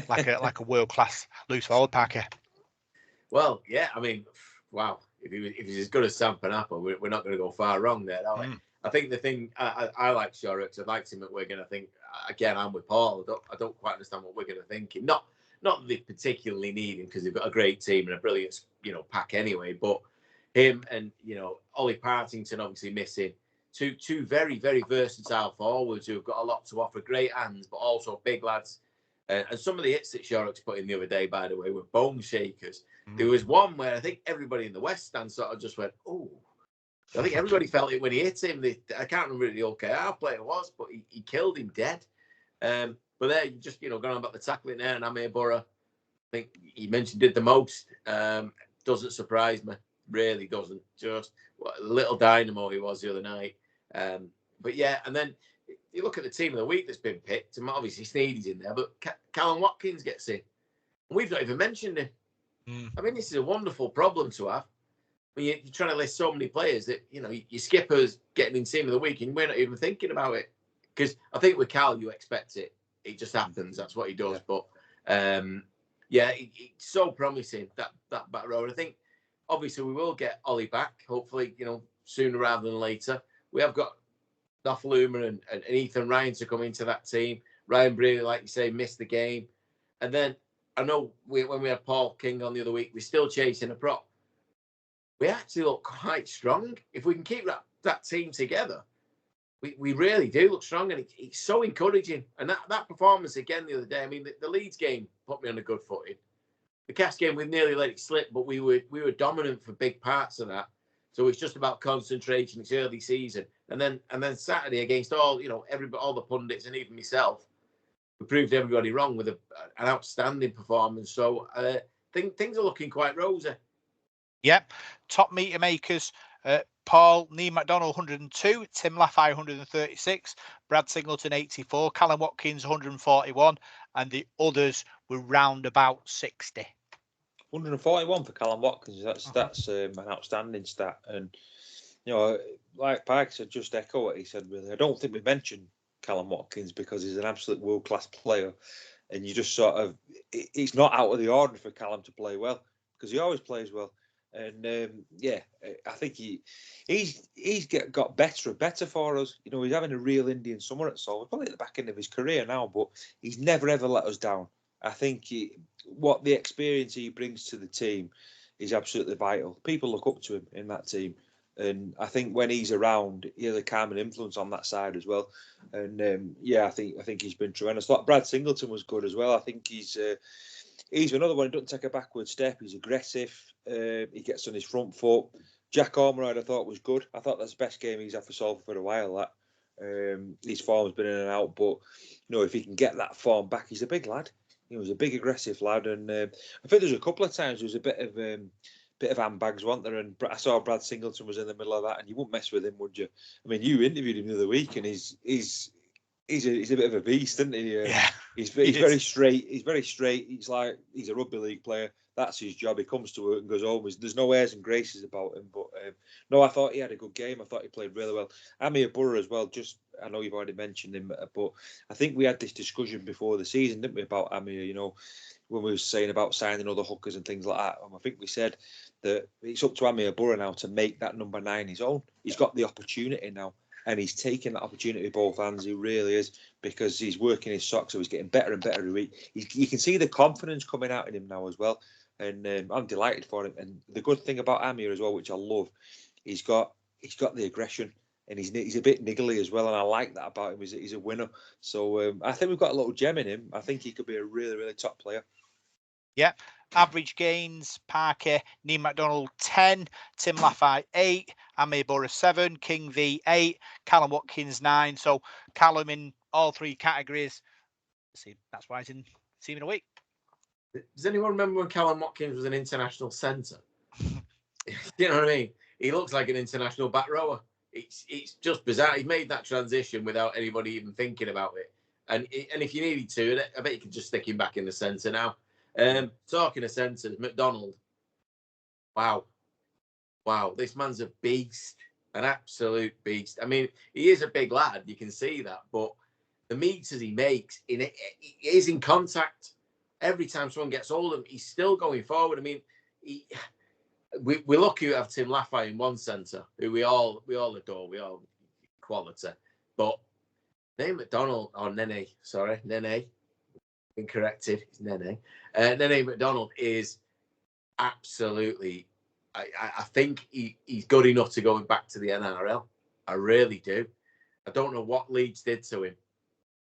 S1: like a world class loose forward, Parker.
S3: Well, yeah, I mean, wow. If he's as good as Sam Panapa, we're not going to go far wrong there, are we? I think the thing I like Shorrocks. I liked him at Wigan. I think again, I'm with Paul. I don't quite understand what Wigan are thinking. Not that they particularly need him, because they've got a great team and a brilliant pack anyway. But him and Ollie Partington obviously missing. Two very, very versatile forwards who have got a lot to offer. Great hands, but also big lads. And some of the hits that Shorrocks put in the other day, by the way, were bone shakers. There was one where I think everybody in the West Stand sort of just went, "Oh." I think everybody felt it when he hit him. I can't remember who the OKR player was, but he killed him dead. But there, you just going on about the tackling there, and Amir Burrow, I think he mentioned, did the most. Doesn't surprise me, really doesn't. Just what a little dynamo he was the other night. But yeah, and then you look at the team of the week that's been picked, and obviously Sneady's in there, but Callum Watkins gets in. And we've not even mentioned him. I mean, this is a wonderful problem to have. When you're trying to list so many players that, you know, your skipper's getting in team of the week and we're not even thinking about it. Because I think with Cal, you expect it. It just happens. That's what he does. Yeah. But, it's so promising, that back row. And I think, obviously, we will get Ollie back, hopefully, you know, sooner rather than later. We have got Nofaluma and Ethan Ryan to come into that team. Ryan Brearley, like you say, missed the game. And then I know when we had Paul King on the other week, we're still chasing a prop. We actually look quite strong. If we can keep that team together, we really do look strong. And it's so encouraging. And that performance again the other day, I mean, the Leeds game put me on a good footing. The Cast game, we nearly let it slip, but we were dominant for big parts of that. So it's just about concentration. It's early season. And then Saturday against all the pundits and even myself, we proved everybody wrong with an outstanding performance. So things are looking quite rosy.
S1: Yep. Top meter makers, Paul Neil McDonald 102, Tim Laffey 136, Brad Singleton 84, Callum Watkins 141, and the others were round about 60.
S2: 141 for Callum Watkins. That's an outstanding stat. And you know, like Pike said, just echo what he said. Really, I don't think we mentioned Callum Watkins because he's an absolute world-class player, and you just sort of, it's not out of the ordinary for Callum to play well because he always plays well. And I think he's got better and better for us. You know, he's having a real Indian summer at Salford, probably at the back end of his career now, but he's never ever let us down. I think what the experience he brings to the team is absolutely vital. People look up to him in that team, and I think when he's around, he has a calming influence on that side as well. And I think he's been tremendous. Like Brad Singleton was good as well. I think he's another one who doesn't take a backward step. He's aggressive. He gets on his front foot. Jack Ormerod, I thought, was good. I thought that's the best game he's had for Salford for a while. That his form's been in and out, but you know, if he can get that form back, he's a big lad. He was a big, aggressive lad, and I think there's a couple of times there was a bit of handbags, wasn't there? And I saw Brad Singleton was in the middle of that, and you wouldn't mess with him, would you? I mean, you interviewed him the other week, and he's a bit of a beast, isn't he?
S1: Yeah,
S2: he's very straight. He's very straight. He's a rugby league player. That's his job. He comes to work and goes home. There's no airs and graces about him. But no, I thought he had a good game. I thought he played really well. Amir Burra as well. I know you've already mentioned him, but I think we had this discussion before the season, didn't we, about Amir? You know, when we were saying about signing other hookers and things like that. And I think we said that it's up to Amir Burra now to make that number 9 his own. He's got the opportunity now. And he's taking that opportunity with both hands. He really is, because he's working his socks, so he's getting better and better every week. You can see the confidence coming out in him now as well. And I'm delighted for him. And the good thing about Amir as well, which I love, he's got the aggression, and he's a bit niggly as well. And I like that about him. He's a winner. So I think we've got a little gem in him. I think he could be a really, really top player.
S1: Yeah. Average gains, Parker, Neil McDonald 10, Tim Laffey 8, Amir Burra 7, King V 8, Callum Watkins 9. So Callum in all 3 categories. See, that's why he's in team of the week.
S3: Does anyone remember when Callum Watkins was an international centre? You know what I mean? He looks like an international back rower. It's just bizarre. He made that transition without anybody even thinking about it. And if you needed to, I bet you could just stick him back in the centre now. Talking of centres, McDonald. Wow, this man's a beast, an absolute beast. I mean, he is a big lad, you can see that, but the meters he makes, he is in contact. Every time someone gets hold of him, he's still going forward. I mean, we're lucky to have Tim Laffey in one centre, who we all adore, we all quality. But Nene McDonald, or Nene, sorry, Nene, been corrected, it's Nene. Nene McDonald is absolutely, I think he's good enough to go back to the NRL. I really do. I don't know what Leeds did to him,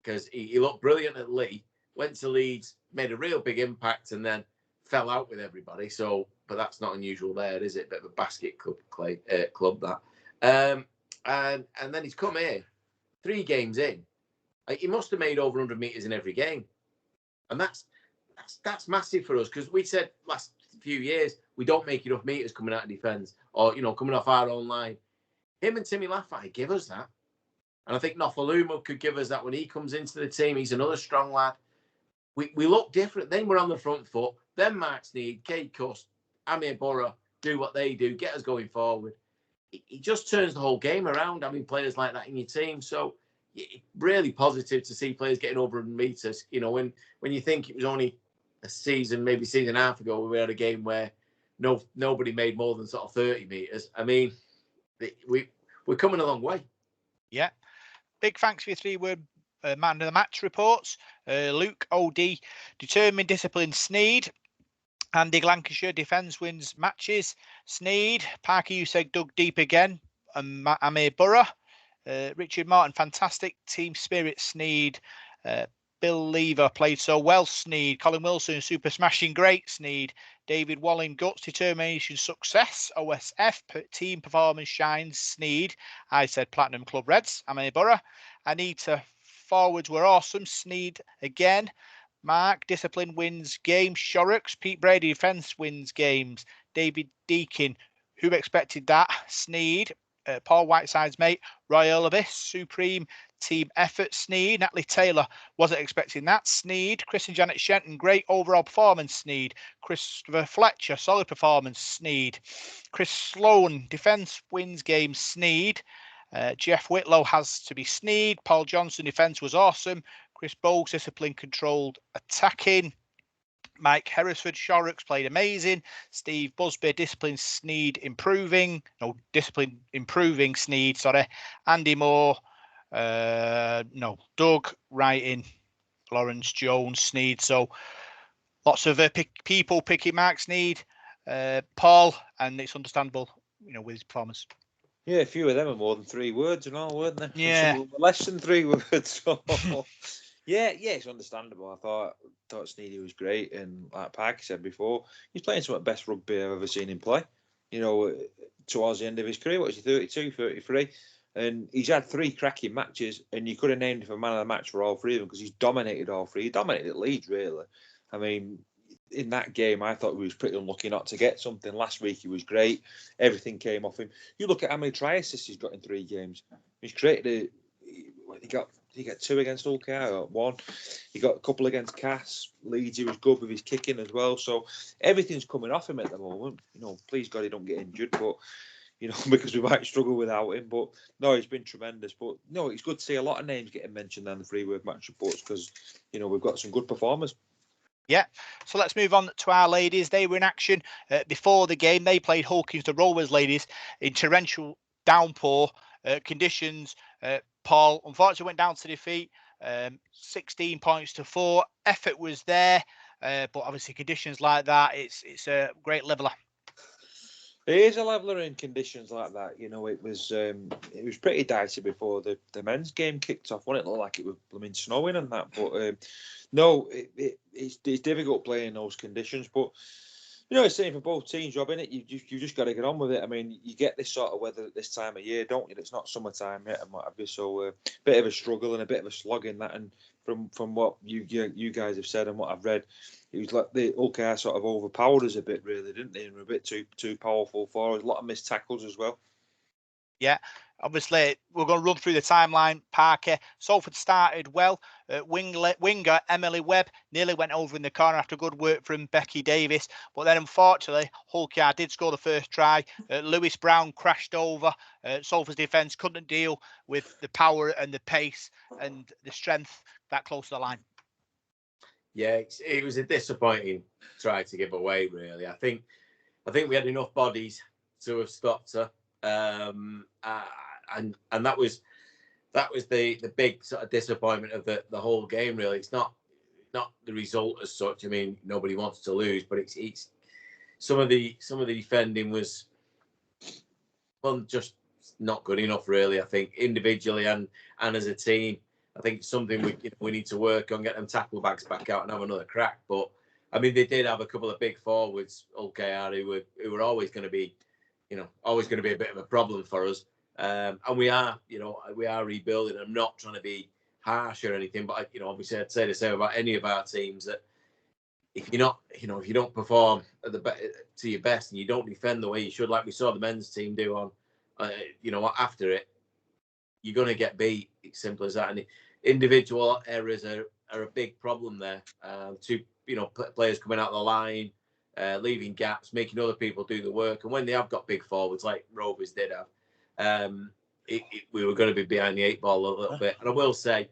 S3: because he looked brilliant at Leigh, went to Leeds, made a real big impact, and then fell out with everybody. So, but that's not unusual there, is it? Bit of a basket club that. And then he's come here, 3 games in. He must have made over 100 metres in every game. And that's massive for us, because we said last few years we don't make enough metres coming out of defence, or coming off our own line. Him and Timmy Laffey give us that. And I think Nofaluma could give us that when he comes into the team. He's another strong lad. We look different. Then we're on the front foot. Then Mark Sneed, Kate Cuss, Amir Borough do what they do, get us going forward. It just turns the whole game around, having players like that in your team. So really positive to see players getting over 100 metres. You know, when you think it was only a season, maybe season and a half ago, we had a game where nobody made more than sort of 30 metres. I mean, we're coming a long way.
S1: Yeah. Big thanks for your 3-word man of the match reports. Luke OD, determined, disciplined, Sneed. Andy, Lancashire, defence wins matches. Sneed. Parker, you said dug deep again. Amir Borough. Richard Martin, fantastic team spirit, Sneed. Bill Lever played so well, Sneed. Colin Wilson, super smashing great, Sneed. David Walling, guts, determination, success. OSF, team performance shines, Sneed. I said Platinum Club Reds, Amir Borough. Anita, forwards were awesome, Sneed again. Mark, discipline wins games. Shorrocks, Pete Brady, defence wins games. David Deakin, who expected that? Sneed. Paul Whiteside's mate. Roy Olabis, supreme team effort. Sneed. Natalie Taylor, wasn't expecting that. Sneed. Chris and Janet Shenton, great overall performance. Sneed. Christopher Fletcher, solid performance. Sneed. Chris Sloan, defence wins games. Sneed. Jeff Whitlow has to be Sneed. Paul Johnson, defence was awesome. Chris Bogues, discipline controlled attacking. Mike Herresford, Shorrocks played amazing. Steve Busby, discipline Sneed improving. No, discipline improving Sneed, sorry. Andy Moore, Doug writing. Lawrence Jones, Sneed. So lots of people picking Mark Sneed, Paul, and it's understandable, with his performance.
S2: Yeah, a few of them are more than 3 words and all, weren't they?
S1: Yeah.
S2: Some were less than 3 words. So. Yeah, it's understandable. I thought Sneedy was great, and like Parker said before, he's playing some of the best rugby I've ever seen him play. Towards the end of his career, what was he, 32, 33? And he's had 3 cracking matches, and you could have named him for man of the match for all 3 of them because he's dominated all 3. He dominated at Leeds, really. I mean, in that game, I thought he was pretty unlucky not to get something. Last week, he was great. Everything came off him. You look at how many try assists he's got in 3 games. He's created he got 2 against Ulker, or 1. He got a couple against Cass. Leeds, he was good with his kicking as well. So everything's coming off him at the moment. Please God he don't get injured, but because we might struggle without him. But no, he's been tremendous. But no, it's good to see a lot of names getting mentioned on the 3-word match reports because we've got some good performers.
S1: Yeah, so let's move on to our ladies. They were in action before the game. They played Hawkins, the Rovers ladies, in torrential downpour conditions. Paul unfortunately went down to defeat, 16 points to 4. Effort was there, but obviously conditions like that, it's a great leveler.
S2: It is a leveler in conditions like that. It was pretty dicey before the men's game kicked off. It looked like it was blooming snowing and that, but no, it's difficult playing in those conditions. But it's the same for both teams, Rob, innit? You just got to get on with it. I mean, you get this sort of weather at this time of year, don't you? It's not summertime yet and what have you. So a bit of a struggle and a bit of a slog in that. And from what you guys have said and what I've read, it was like the Ulker sort of overpowered us a bit, really, didn't they? And were a bit too powerful for us. A lot of missed tackles as well.
S1: Yeah, obviously, we're going to run through the timeline. Parker, Salford started well. Winger Emily Webb nearly went over in the corner after good work from Becky Davis. But then, unfortunately, Hulkyard did score the first try. Lewis Brown crashed over. Salford's defence couldn't deal with the power and the pace and the strength that close to the line.
S3: Yeah, it was a disappointing try to give away, really. I think we had enough bodies to have stopped her. And that was the big sort of disappointment of the whole game. Really, it's not the result as such. I mean, nobody wants to lose, but it's some of the defending was just not good enough. Really, I think individually and as a team, I think it's something we need to work on, get them tackle bags back out and have another crack. But I mean, they did have a couple of big forwards, OKR, who were always going to be. Always going to be a bit of a problem for us. And we are rebuilding. I'm not trying to be harsh or anything, but obviously I'd say the same about any of our teams that if you're not, if you don't perform to your best and you don't defend the way you should, like we saw the men's team do on, after it, you're going to get beat. It's simple as that. And individual errors are a big problem there. Players coming out of the line, leaving gaps, making other people do the work. And when they have got big forwards like Rovers did have, we were going to be behind the 8 ball a little bit. And I will say,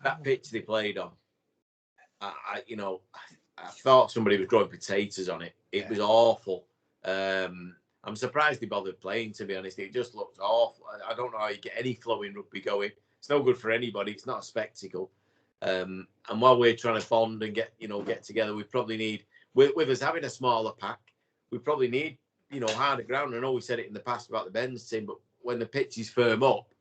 S3: that pitch they played on, I thought somebody was growing potatoes on it. It was awful. I'm surprised they bothered playing, to be honest. It just looked awful. I don't know how you get any flow in rugby going. It's no good for anybody. It's not a spectacle. And while we're trying to bond and get together, we probably need, with us having a smaller pack, we probably need, harder ground. I know we said it in the past about the Ben's team, but when the pitch is firm up,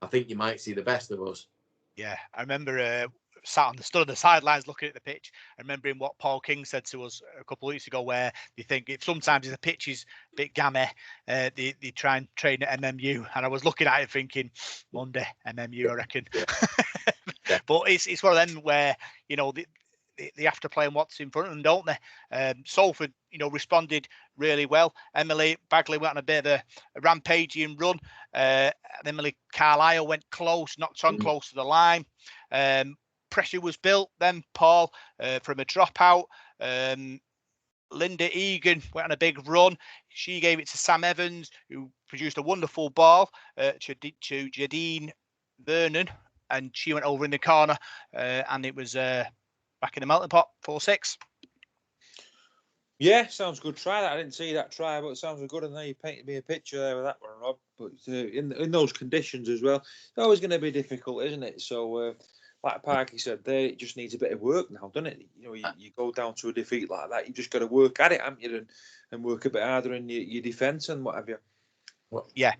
S3: I think you might see the best of us.
S1: Yeah, I remember stood on the sidelines looking at the pitch and remembering what Paul King said to us a couple of weeks ago, where they think if sometimes the pitch is a bit gammy, they try and train at MMU, and I was looking at it thinking, Monday MMU, I reckon.
S3: Yeah.
S1: But it's one of them where they have to play on what's in front of them, don't they? Salford, responded really well. Emily Bagley went on a bit of a rampaging run. And Emily Carlisle went close, knocked on close to the line. Pressure was built. Then Paul from a dropout. Linda Egan went on a big run. She gave it to Sam Evans, who produced a wonderful ball to Jadine Vernon, and she went over in the corner, and it was back in the melting pot, 4-6.
S2: Yeah, sounds good. Try that. I didn't see that try, but it sounds good. And now you painted me a picture there with that one, Rob. But in those conditions as well, it's always going to be difficult, isn't it? So, like Parky said there, it just needs a bit of work now, doesn't it? You go down to a defeat like that, you just got to work at it, haven't you? And work a bit harder in your defence and what have you.
S1: Yeah.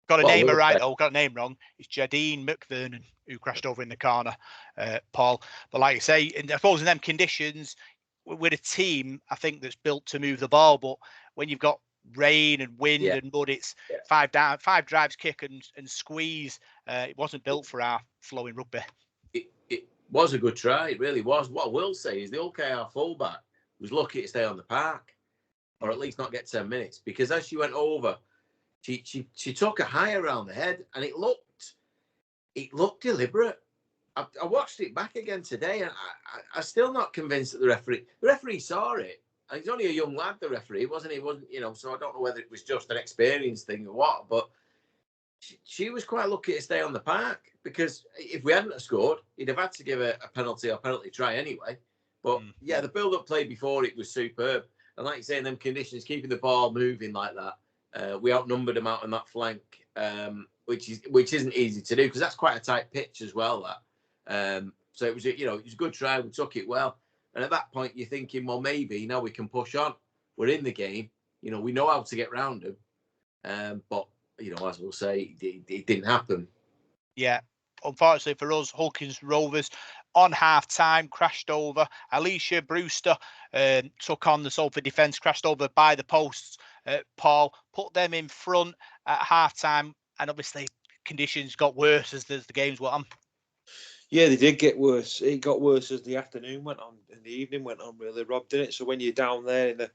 S1: Got a name right, though. Got a name wrong. It's Jadine McVernon who crashed over in the corner, Paul. But like you say, I suppose in them conditions, with a team, I think that's built to move the ball. But when you've got rain and wind and mud, it's 5 drives, kick and squeeze. It wasn't built for our flowing rugby.
S3: It was a good try. It really was. What I will say is the OKR fullback was lucky to stay on the park, or at least not get 10 minutes, because as she went over, she took a high around the head, and it looked deliberate. I watched it back again today, and I'm still not convinced that the referee saw it. And he's only a young lad, the referee. He wasn't, so I don't know whether it was just an experience thing or what, but she was quite lucky to stay on the park, because if we hadn't scored, he'd have had to give a penalty or penalty try anyway. But the build-up play before it was superb. And like you say, in them conditions, keeping the ball moving like that, we outnumbered them out on that flank, which isn't easy to do, because that's quite a tight pitch as well, that. So it was a good try. We took it well, and at that point you're thinking, well, maybe now we can push on. We're in the game, we know how to get round them, but as we'll say, it didn't happen.
S1: Yeah, unfortunately for us, Hulkins Rovers on half time crashed over. Alicia Brewster took on the Salford defence, crashed over by the posts. Paul put them in front at half time, and obviously conditions got worse as the games went on.
S2: Yeah, they did get worse. It got worse as the afternoon went on and the evening went on, really, Rob, didn't it? So when you're down there in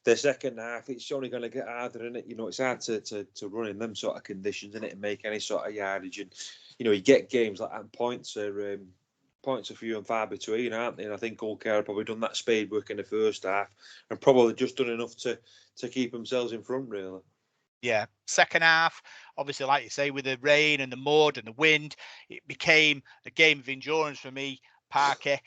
S2: the second half, it's only going to get harder, isn't it? It's hard to run in them sort of conditions, isn't it, and make any sort of yardage. And, you get games like that, and points are few and far between, aren't they? And I think Ulker have probably done that spade work in the first half and probably just done enough to keep themselves in front, really.
S1: Yeah, second half, obviously, like you say, with the rain and the mud and the wind, it became a game of endurance for me, Parker.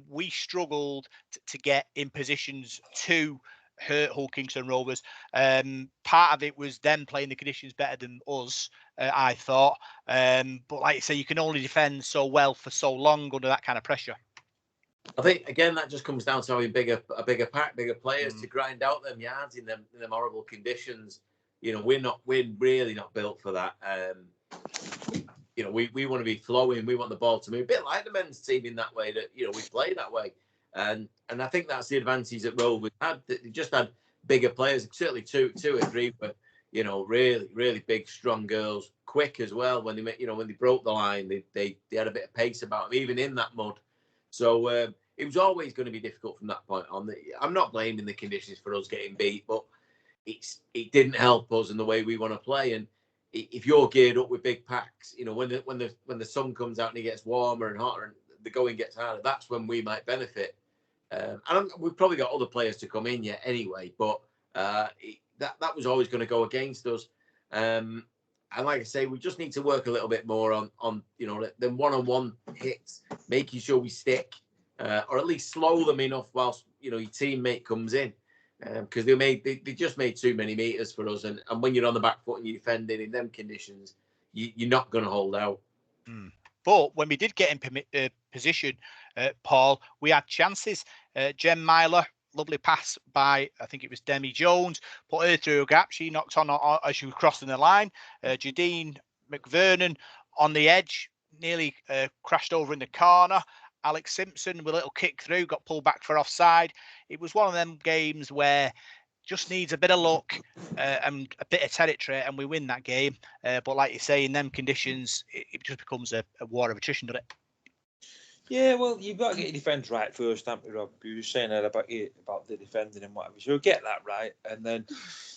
S1: We struggled to get in positions to hurt Hull Kingston Rovers. Part of it was them playing the conditions better than us, I thought. But like you say, you can only defend so well for so long under that kind of pressure.
S3: I think, again, that just comes down to having a bigger pack, bigger players to grind out them yards in them horrible conditions. We're really not built for that. We want to be flowing. We want the ball to move, a bit like the men's team in that way, that we play that way. And I think that's the advantage that Rovers had. They just had bigger players. Certainly two or three were, really, really big, strong girls, quick as well. When they broke the line, they had a bit of pace about them, even in that mud. So it was always going to be difficult from that point on. I'm not blaming the conditions for us getting beat, but it didn't help us in the way we want to play. And if you're geared up with big packs, you know, when the sun comes out and it gets warmer and hotter and the going gets harder, that's when we might benefit. And we've probably got other players to come in yet anyway, but that was always going to go against us. And like I say, we just need to work a little bit more on you know, the one-on-one hits, making sure we stick, or at least slow them enough whilst, you know, your teammate comes in. Because they just made too many meters for us, and when you're on the back foot and you're defending in them conditions, you're not going to hold out.
S1: But when we did get in position, Paul, we had chances. Jem Myler, lovely pass by, I think it was Demi Jones, put her through a gap. She knocked on as she was crossing the line. Jadine McVernon on the edge, nearly crashed over in the corner. Alex Simpson with a little kick through, got pulled back for offside. It was one of them games where just needs a bit of luck and a bit of territory, and we win that game. But like you say, in them conditions, it just becomes a war of attrition, doesn't it?
S2: Yeah, well, you've got to get your defence right first, haven't you, Rob? You were saying that about the defending and whatever. So get that right, and then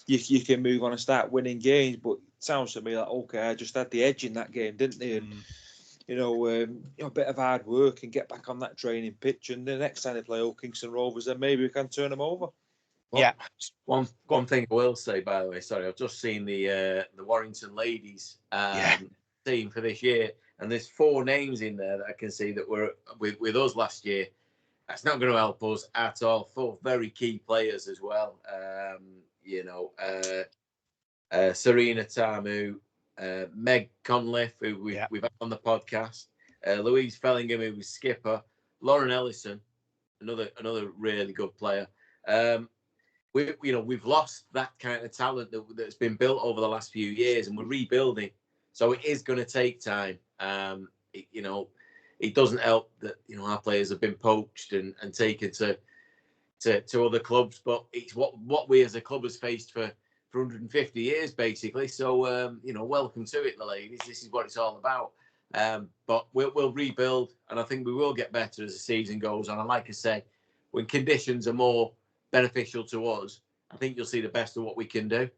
S2: you can move on and start winning games. But it sounds to me like, okay, I just had the edge in that game, didn't they? And you know, a bit of hard work and get back on that training pitch. And the next time they play Old Kingston Rovers, then maybe we can turn them over.
S3: Well, yeah. One thing I will say, by the way, sorry, I've just seen the Warrington ladies team for this year, and there's 4 names in there that I can see that were with us last year. That's not going to help us at all. 4 very key players as well. You know, Serena Tamu, Meg Conliffe, who we've had on the podcast, Louise Fellingham, who was skipper, Lauren Ellison, another really good player. We've lost that kind of talent that's been built over the last few years, and we're rebuilding. So it is going to take time. It doesn't help that, you know, our players have been poached and taken to other clubs, but it's what we as a club has faced for 150 years, basically. So, welcome to it, the ladies. This is what it's all about. But we'll rebuild, and I think we will get better as the season goes on. And like I say, when conditions are more beneficial to us, I think you'll see the best of what we can do.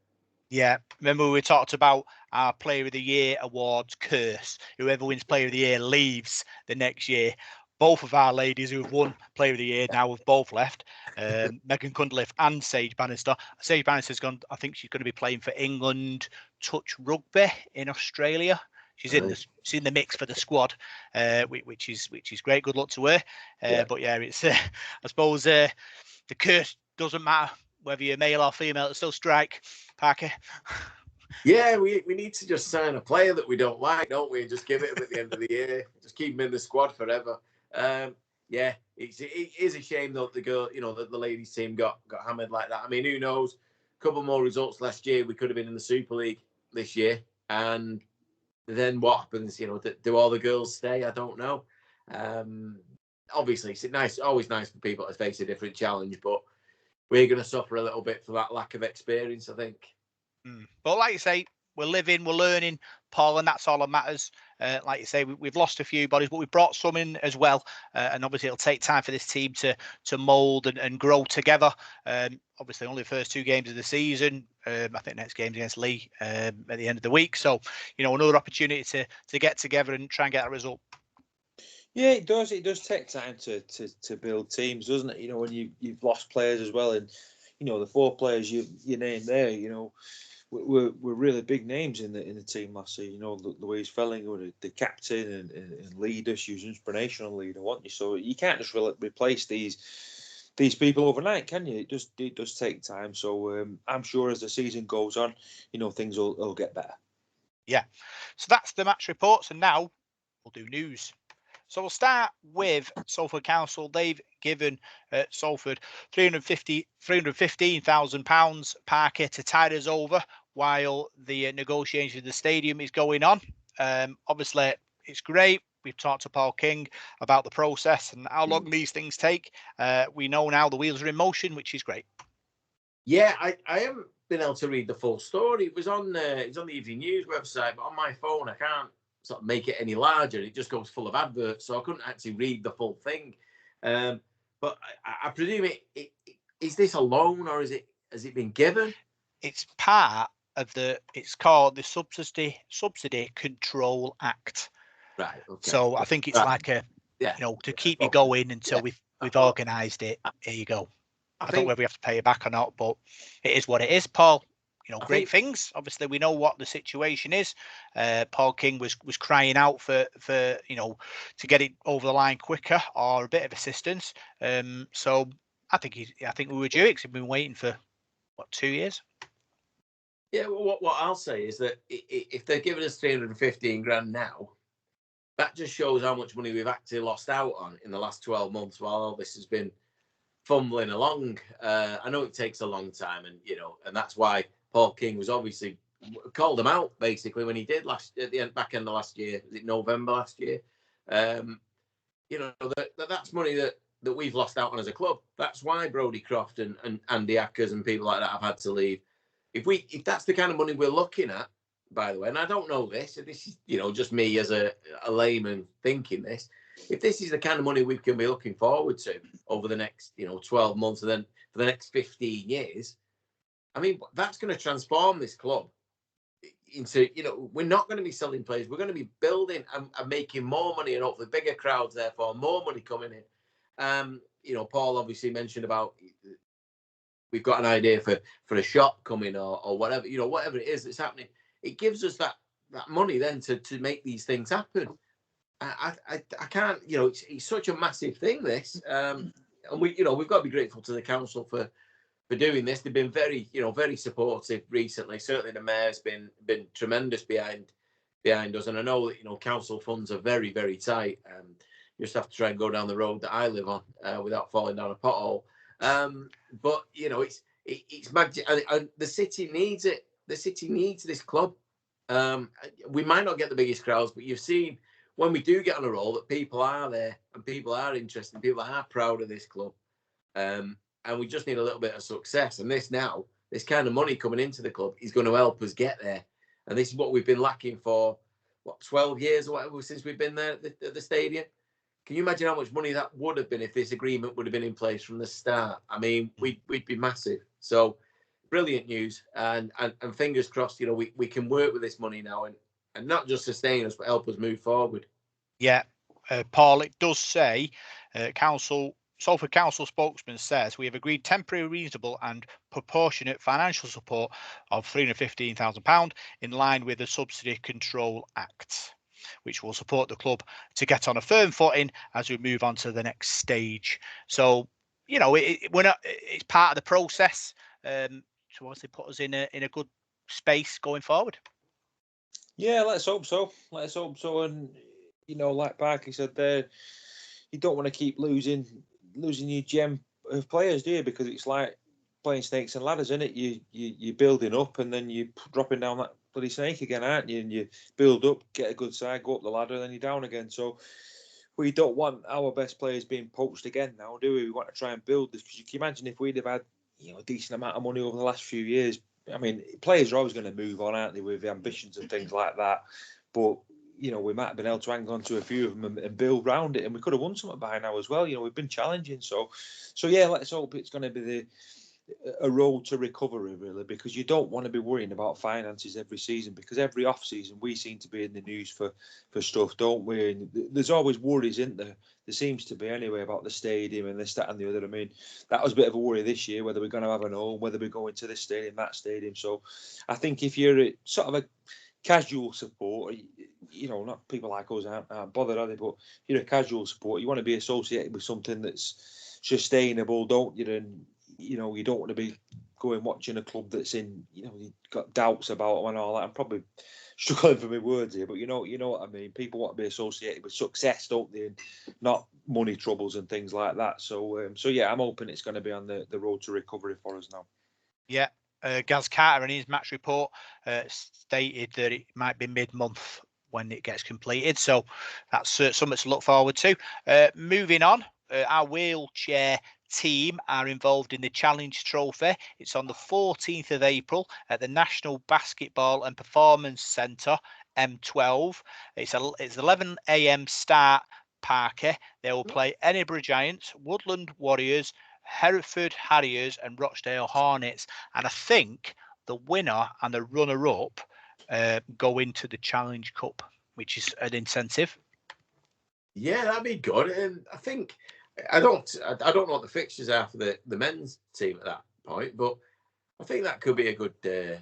S1: Yeah, remember we talked about our Player of the Year awards curse. Whoever wins Player of the Year leaves the next year. Both of our ladies who've won Player of the Year now have both left. Megan Cunliffe and Sage Bannister. Sage Bannister's gone. I think she's going to be playing for England Touch Rugby in Australia. She's in the mix for the squad, which is great. Good luck to her. But yeah, it's I suppose the curse doesn't matter whether you're male or female. It'll still strike, Parker.
S3: Yeah, we need to just sign a player that we don't like, don't we? Just give it him at the end of the year. Just keep him in the squad forever. It is a shame that the ladies team got hammered like that. I mean, who knows? A couple more results last year, we could have been in the Super League this year. And then what happens? You know, do all the girls stay? I don't know. Obviously, it's always nice for people to face a different challenge, but we're going to suffer a little bit for that lack of experience, I think.
S1: But like you say, we're living, we're learning, Paul, and that's all that matters. Like you say, we've lost a few bodies, but we've brought some in as well. And obviously, it'll take time for this team to mould and grow together. Obviously, only the first 2 games of the season. I think next game's against Leigh at the end of the week. So, another opportunity to get together and try and get a result.
S2: Yeah, it does. It does take time to build teams, doesn't it? You know, when you've lost players as well, and the 4 players you named there, were really big names in the team last year. Louise Felling, the captain and leader. She was an inspirational leader, wasn't you? So you can't just replace these people overnight, can you? It does take time. So I'm sure as the season goes on, things will get better.
S1: Yeah. So that's the match reports, and now we'll do news. So we'll start with Salford Council. They've given Salford £315,000 Parker to tide us over while the negotiation of the stadium is going on. Obviously, it's great. We've talked to Paul King about the process and how long these things take. We know now the wheels are in motion, which is great.
S3: Yeah, I haven't been able to read the full story. It was on the Evening News website, but on my phone I can't sort of make it any larger. It just goes full of adverts, so I couldn't actually read the full thing. But I presume is this a loan or has it been given?
S1: It's part of it's called the Subsidy Control Act.
S3: Right. Okay.
S1: So I think it's like a, to keep you going until we've organised it. Here you go. I don't know whether we have to pay it back or not, but it is what it is, Paul. Great things. Obviously, we know what the situation is. Paul King was crying out for to get it over the line quicker or a bit of assistance. So I think we were due. We've been waiting for 2 years.
S3: Yeah. Well, what I'll say is that if they're giving us 315 grand now, that just shows how much money we've actually lost out on in the last 12 months while all this has been fumbling along. I know it takes a long time, and that's why Paul King was obviously called him out basically when he did at the back end of last year. Was it November last year? That's money that we've lost out on as a club. That's why Brodie Croft and Andy Ackers and people like that have had to leave. If that's the kind of money we're looking at, by the way, and I don't know this is just me as a layman thinking this. If this is the kind of money we can be looking forward to over the next 12 months and then for the next 15 years, I mean, that's going to transform this club into, we're not going to be selling players. We're going to be building and making more money and hopefully bigger crowds, therefore more money coming in. Paul obviously mentioned about we've got an idea for a shop coming or whatever, whatever it is that's happening. It gives us that money then to make these things happen. I can't, it's such a massive thing, this. And we've got to be grateful to the council for doing this. They've been very, very supportive recently. Certainly the mayor's been tremendous behind us. And I know that, council funds are very, very tight. You just have to try and go down the road that I live on without falling down a pothole. But, it's magic. And the city needs it. The city needs this club. We might not get the biggest crowds, but you've seen when we do get on a roll that people are there and people are interested and people are proud of this club. And we just need a little bit of success. And this kind of money coming into the club is going to help us get there. And this is what we've been lacking for, 12 years or whatever since we've been there at the stadium. Can you imagine how much money that would have been if this agreement would have been in place from the start? I mean, we'd be massive. So brilliant news. And fingers crossed, we can work with this money now and not just sustain us, but help us move forward.
S1: Yeah, Paul, it does say Salford Council spokesman says we have agreed temporary, reasonable and proportionate financial support of £315,000 in line with the Subsidy Control Act, which will support the club to get on a firm footing as we move on to the next stage. So, it's part of the process to obviously put us in a good space going forward.
S2: Yeah, let's hope so. And, like Parky said there, you don't want to keep losing your gem of players, do you? Because it's like playing snakes and ladders, isn't it? You're building up and then you're dropping down that bloody snake again, aren't you? And you build up, get a good side, go up the ladder, and then you're down again. So we don't want our best players being poached again now, do we? We want to try and build this, because you can imagine if we'd have had a decent amount of money over the last few years. I mean, players are always going to move on, aren't they, with ambitions and things like that. But we might have been able to hang on to a few of them and build round it, and we could have won something by now as well. We've been challenging, so yeah, let's hope it's going to be a road to recovery, really, because you don't want to be worrying about finances every season, because every off season we seem to be in the news for stuff, don't we? And there's always worries, isn't there? There seems to be anyway about the stadium and this, that, and the other. I mean, that was a bit of a worry this year, whether we're going to have an home, whether we're going to this stadium, that stadium. So I think if you're sort of a casual support, not people like us aren't bothered, are they? But you're a casual support, you want to be associated with something that's sustainable, don't you? And you don't want to be going watching a club that's in, you've got doubts about them and all that. I'm probably struggling for my words here, but you know what I mean. People want to be associated with success, don't they? And not money troubles and things like that. So yeah, I'm hoping it's going to be on the road to recovery for us now.
S1: Yeah. Gaz Carter in his match report stated that it might be mid-month when it gets completed. So that's something to look forward to. Moving on, our wheelchair team are involved in the Challenge Trophy. It's on the 14th of April at the National Basketball and Performance Centre, M12. It's 11 a.m. start, Parker. They will play Edinburgh Giants, Woodland Warriors, Hereford Harriers and Rochdale Hornets. And I think the winner and the runner-up go into the Challenge Cup, which is an incentive.
S3: Yeah, that'd be good. And I think I don't know what the fixtures are for the men's team at that point, but I think that could be a good day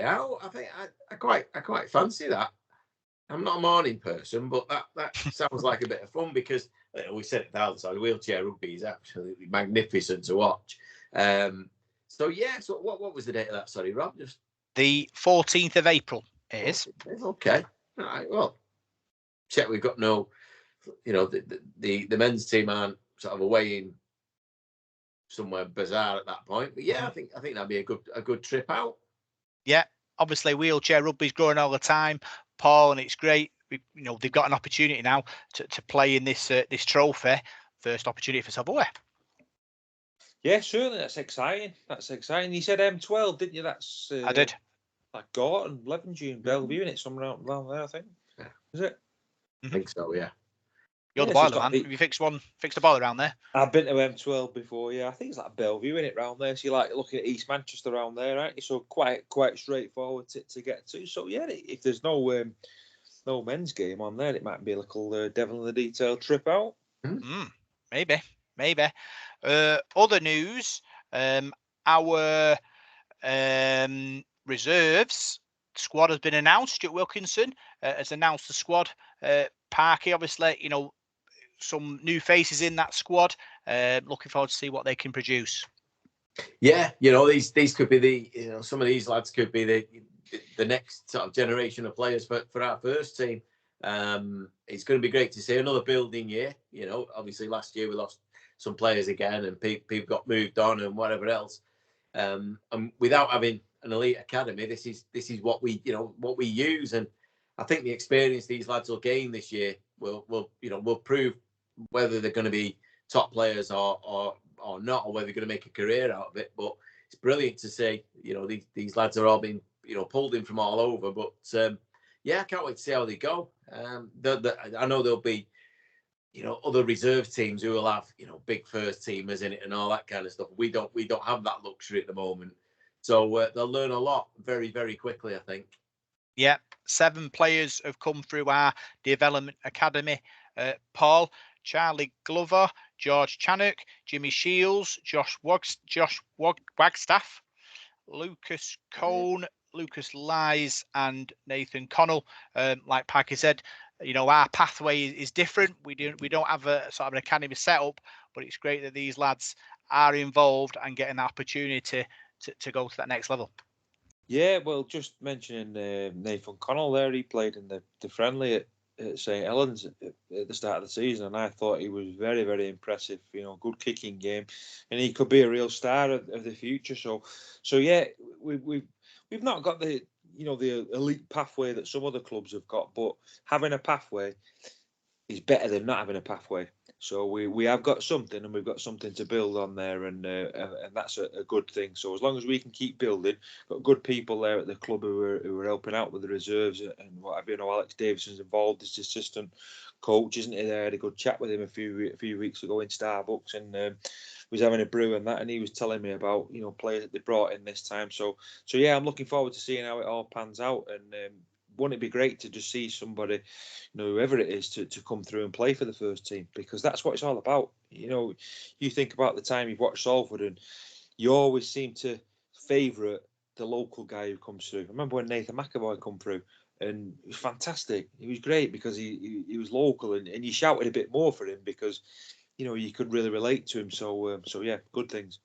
S3: out. I think I quite fancy that. I'm not a morning person, but that sounds like a bit of fun because we said it outside. Wheelchair rugby is absolutely magnificent to watch. So what was the date of that? Sorry, Rob. Just
S1: the 14th of April. It is.
S3: Okay. All right. Well, check. We've got no. The men's team aren't sort of away in somewhere bizarre at that point. But yeah, I think that'd be a good trip out.
S1: Yeah, obviously wheelchair rugby's growing all the time, Paul, and it's great. They've got an opportunity now to play in this trophy. First opportunity for silverware.
S2: Yeah, certainly. That's exciting. You said M12, didn't you? That's
S1: I did.
S2: Like Gorton, Levenshulme, Bellevue, and it's somewhere around there, I think.
S3: Yeah.
S2: Is it?
S3: I think so. Yeah.
S1: You're the boiler man. Have you fixed a boiler around there?
S2: I've been to M12 before. Yeah, I think it's like Bellevue in it round there. So you like looking at East Manchester around there, right? So quite straightforward to get to. So yeah, if there's no men's game on there, it might be a little devil in the detail trip out.
S1: Maybe. Other news. Our reserves squad has been announced. Stuart Wilkinson has announced the squad. Parky, obviously, some new faces in that squad. Looking forward to see what they can produce.
S3: Yeah, these could be some of these lads could be the next sort of generation of players for our first team. It's going to be great to see another building year. Obviously last year we lost some players again, and people got moved on and whatever else. And without having an elite academy, this is what we use, and I think the experience these lads will gain this year will prove whether they're going to be top players or not, or whether they're going to make a career out of it. But it's brilliant to see, these lads are all being, pulled in from all over. But I can't wait to see how they go. I know there'll be, other reserve teams who will have, big first teamers in it and all that kind of stuff. We don't have that luxury at the moment. So they'll learn a lot very, very quickly, I think.
S1: Yeah, 7 players have come through our development academy. Paul, Charlie Glover, George Channock, Jimmy Shields, Josh Wagstaff, Lucas Cone, Lucas Lies, and Nathan Connell. Like Parker said, our pathway is different. We don't have a sort of an academy set up, but it's great that these lads are involved and getting the opportunity to go to that next level.
S2: Yeah, well, just mentioning Nathan Connell there, he played in the friendly at St Helens at the start of the season, and I thought he was very, very impressive. Good kicking game, and he could be a real star of the future. So yeah, we've not got the elite pathway that some other clubs have got, but having a pathway is better than not having a pathway. So we have got something, and we've got something to build on there, and that's a good thing. So as long as we can keep building, got good people there at the club who are helping out with the reserves and what have you. Alex Davison's involved as assistant coach, isn't he? There, I had a good chat with him a few weeks ago in Starbucks, and was having a brew and that, and he was telling me about players that they brought in this time. So yeah, I'm looking forward to seeing how it all pans out, and wouldn't it be great to just see somebody, whoever it is, to come through and play for the first team, because that's what it's all about. You think about the time you've watched Salford, and you always seem to favourite the local guy who comes through. I remember when Nathan McAvoy come through, and it was fantastic. He was great because he was local, and you shouted a bit more for him because you could really relate to him. So yeah, good things.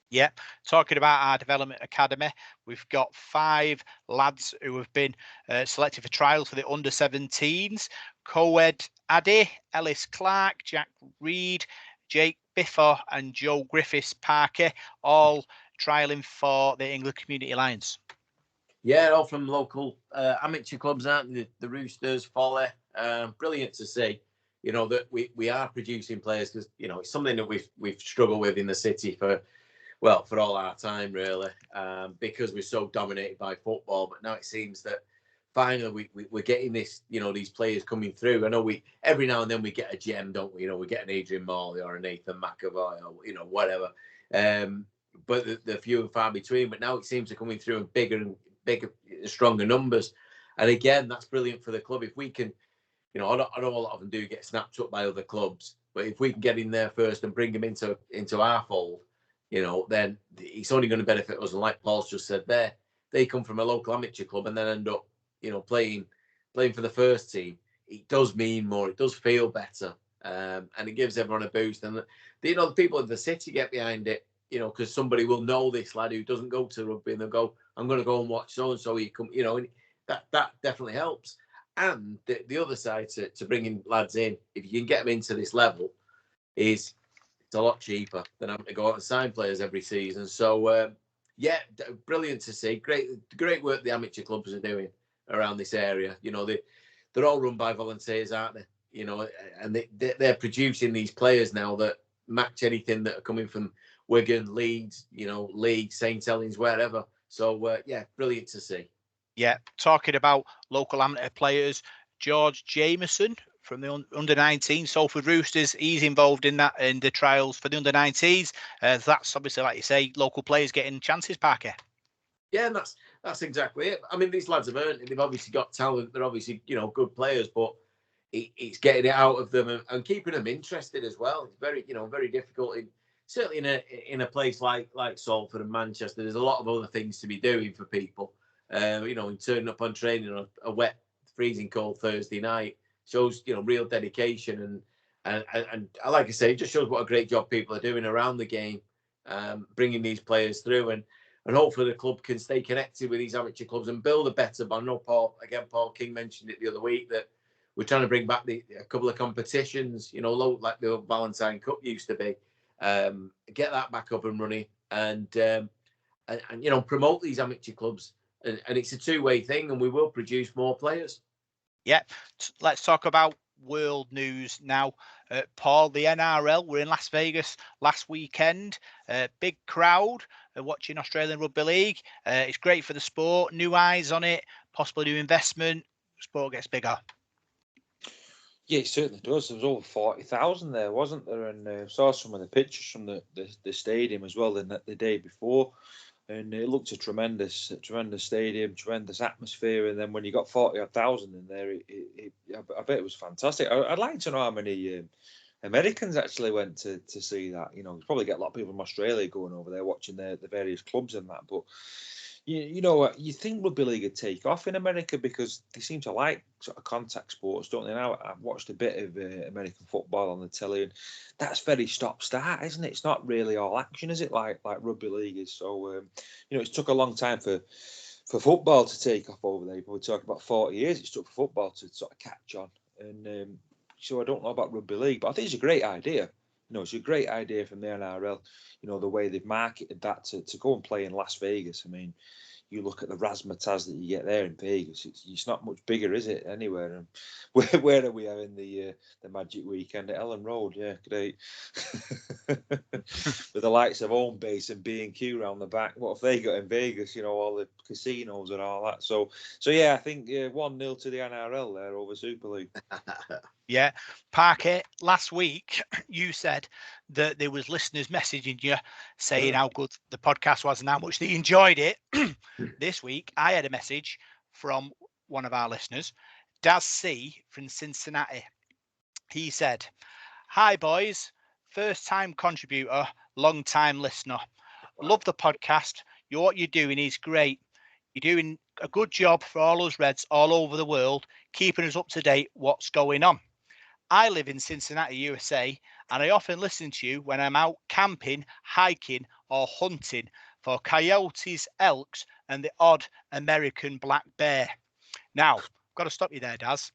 S1: Yeah, talking about our development academy, we've got 5 lads who have been selected for trials for the under-17s. Coed Addy, Ellis Clark, Jack Reed, Jake Biffer and Joe Griffiths Parker, all trialling for the England Community Alliance.
S3: Yeah, all from local amateur clubs, aren't they? The Roosters, Folly. Brilliant to see, that we are producing players, because, it's something that we've struggled with in the city for all our time, really, because we're so dominated by football. But now it seems that finally we're getting this, these players coming through. I know every now and then we get a gem, don't we? We get an Adrian Morley or a Nathan McAvoy or, whatever. but they're few and far between. But now it seems to be coming through in bigger, stronger numbers. And again, that's brilliant for the club. If we can, I know a lot of them do get snapped up by other clubs, but if we can get in there first and bring them into our fold, then it's only going to benefit us. And like Paul's just said there, they come from a local amateur club and then end up, playing for the first team. It does mean more. It does feel better, and it gives everyone a boost. And the people in the city get behind it, because somebody will know this lad who doesn't go to rugby, and they'll go, "I'm going to go and watch so and so." You come, and that definitely helps. And the other side to bringing lads in, if you can get them into this level, is it's a lot cheaper than having to go out and sign players every season. So brilliant to see. Great work the amateur clubs are doing around this area. They're all run by volunteers, aren't they? And they're producing these players now that match anything that are coming from Wigan, Leeds, Leigh, St Helens, wherever. So brilliant to see.
S1: Yeah, talking about local amateur players, George Jameson from the under-19 Salford Roosters, he's involved in the trials for the under-19s. That's obviously, like you say, local players getting chances, Parker.
S3: Yeah, and that's exactly it. I mean, these lads have earned it. They've obviously got talent. They're obviously, good players, but it's getting it out of them and keeping them interested as well. It's very, very difficult. Certainly in a place like Salford and Manchester, there's a lot of other things to be doing for people. In turning up on training on a wet, freezing cold Thursday night shows, real dedication and like I say, it just shows what a great job people are doing around the game, bringing these players through and hopefully the club can stay connected with these amateur clubs and build a better. But I know Paul King mentioned it the other week that we're trying to bring back a couple of competitions, like the Valentine Cup used to be, get that back up and running and promote these amateur clubs. And it's a two-way thing, and we will produce more players.
S1: Yeah, let's talk about world news now. Paul, the NRL were in Las Vegas last weekend. Big crowd watching Australian Rugby League. It's great for the sport. New eyes on it, possibly new investment. Sport gets bigger. Yeah,
S2: it certainly does. There was over 40,000 there, wasn't there? And saw some of the pictures from the stadium as well the day before. And it looked a tremendous stadium, tremendous atmosphere. And then when you got 40,000 in there, I bet it was fantastic. I'd like to know how many Americans actually went to see that. Probably get a lot of people from Australia going over there watching the various clubs and that. But you think rugby league would take off in America because they seem to like sort of contact sports, don't they? Now I've watched a bit of American football on the telly, and that's very stop-start, isn't it? It's not really all action, is it? Like rugby league is. So it's took a long time for football to take off over there. We're talking about 40 years. It's took for football to sort of catch on, and so I don't know about rugby league, but I think it's a great idea. It's a great idea from the NRL, the way they've marketed that to go and play in Las Vegas. I mean, you look at the razzmatazz that you get there in Vegas, it's not much bigger, is it, anywhere? And where are we having the Magic Weekend? At Ellen Road, yeah, great. With the likes of Home Base and B&Q around the back. What have they got in Vegas? All the casinos and all that. So yeah, I think 1-0 to the NRL there over Super League.
S1: Yeah, Parker, last week you said that there was listeners messaging you saying how good the podcast was and how much they enjoyed it. This week, I had a message from one of our listeners, Daz C from Cincinnati. He said, "Hi boys, first time contributor, long time listener. Love the podcast. What you're doing is great. You're doing a good job for all us Reds all over the world, keeping us up to date what's going on. I live in Cincinnati, USA, and I often listen to you when I'm out camping, hiking, or hunting for coyotes, elks, and the odd American black bear." Now, I've got to stop you there, Daz.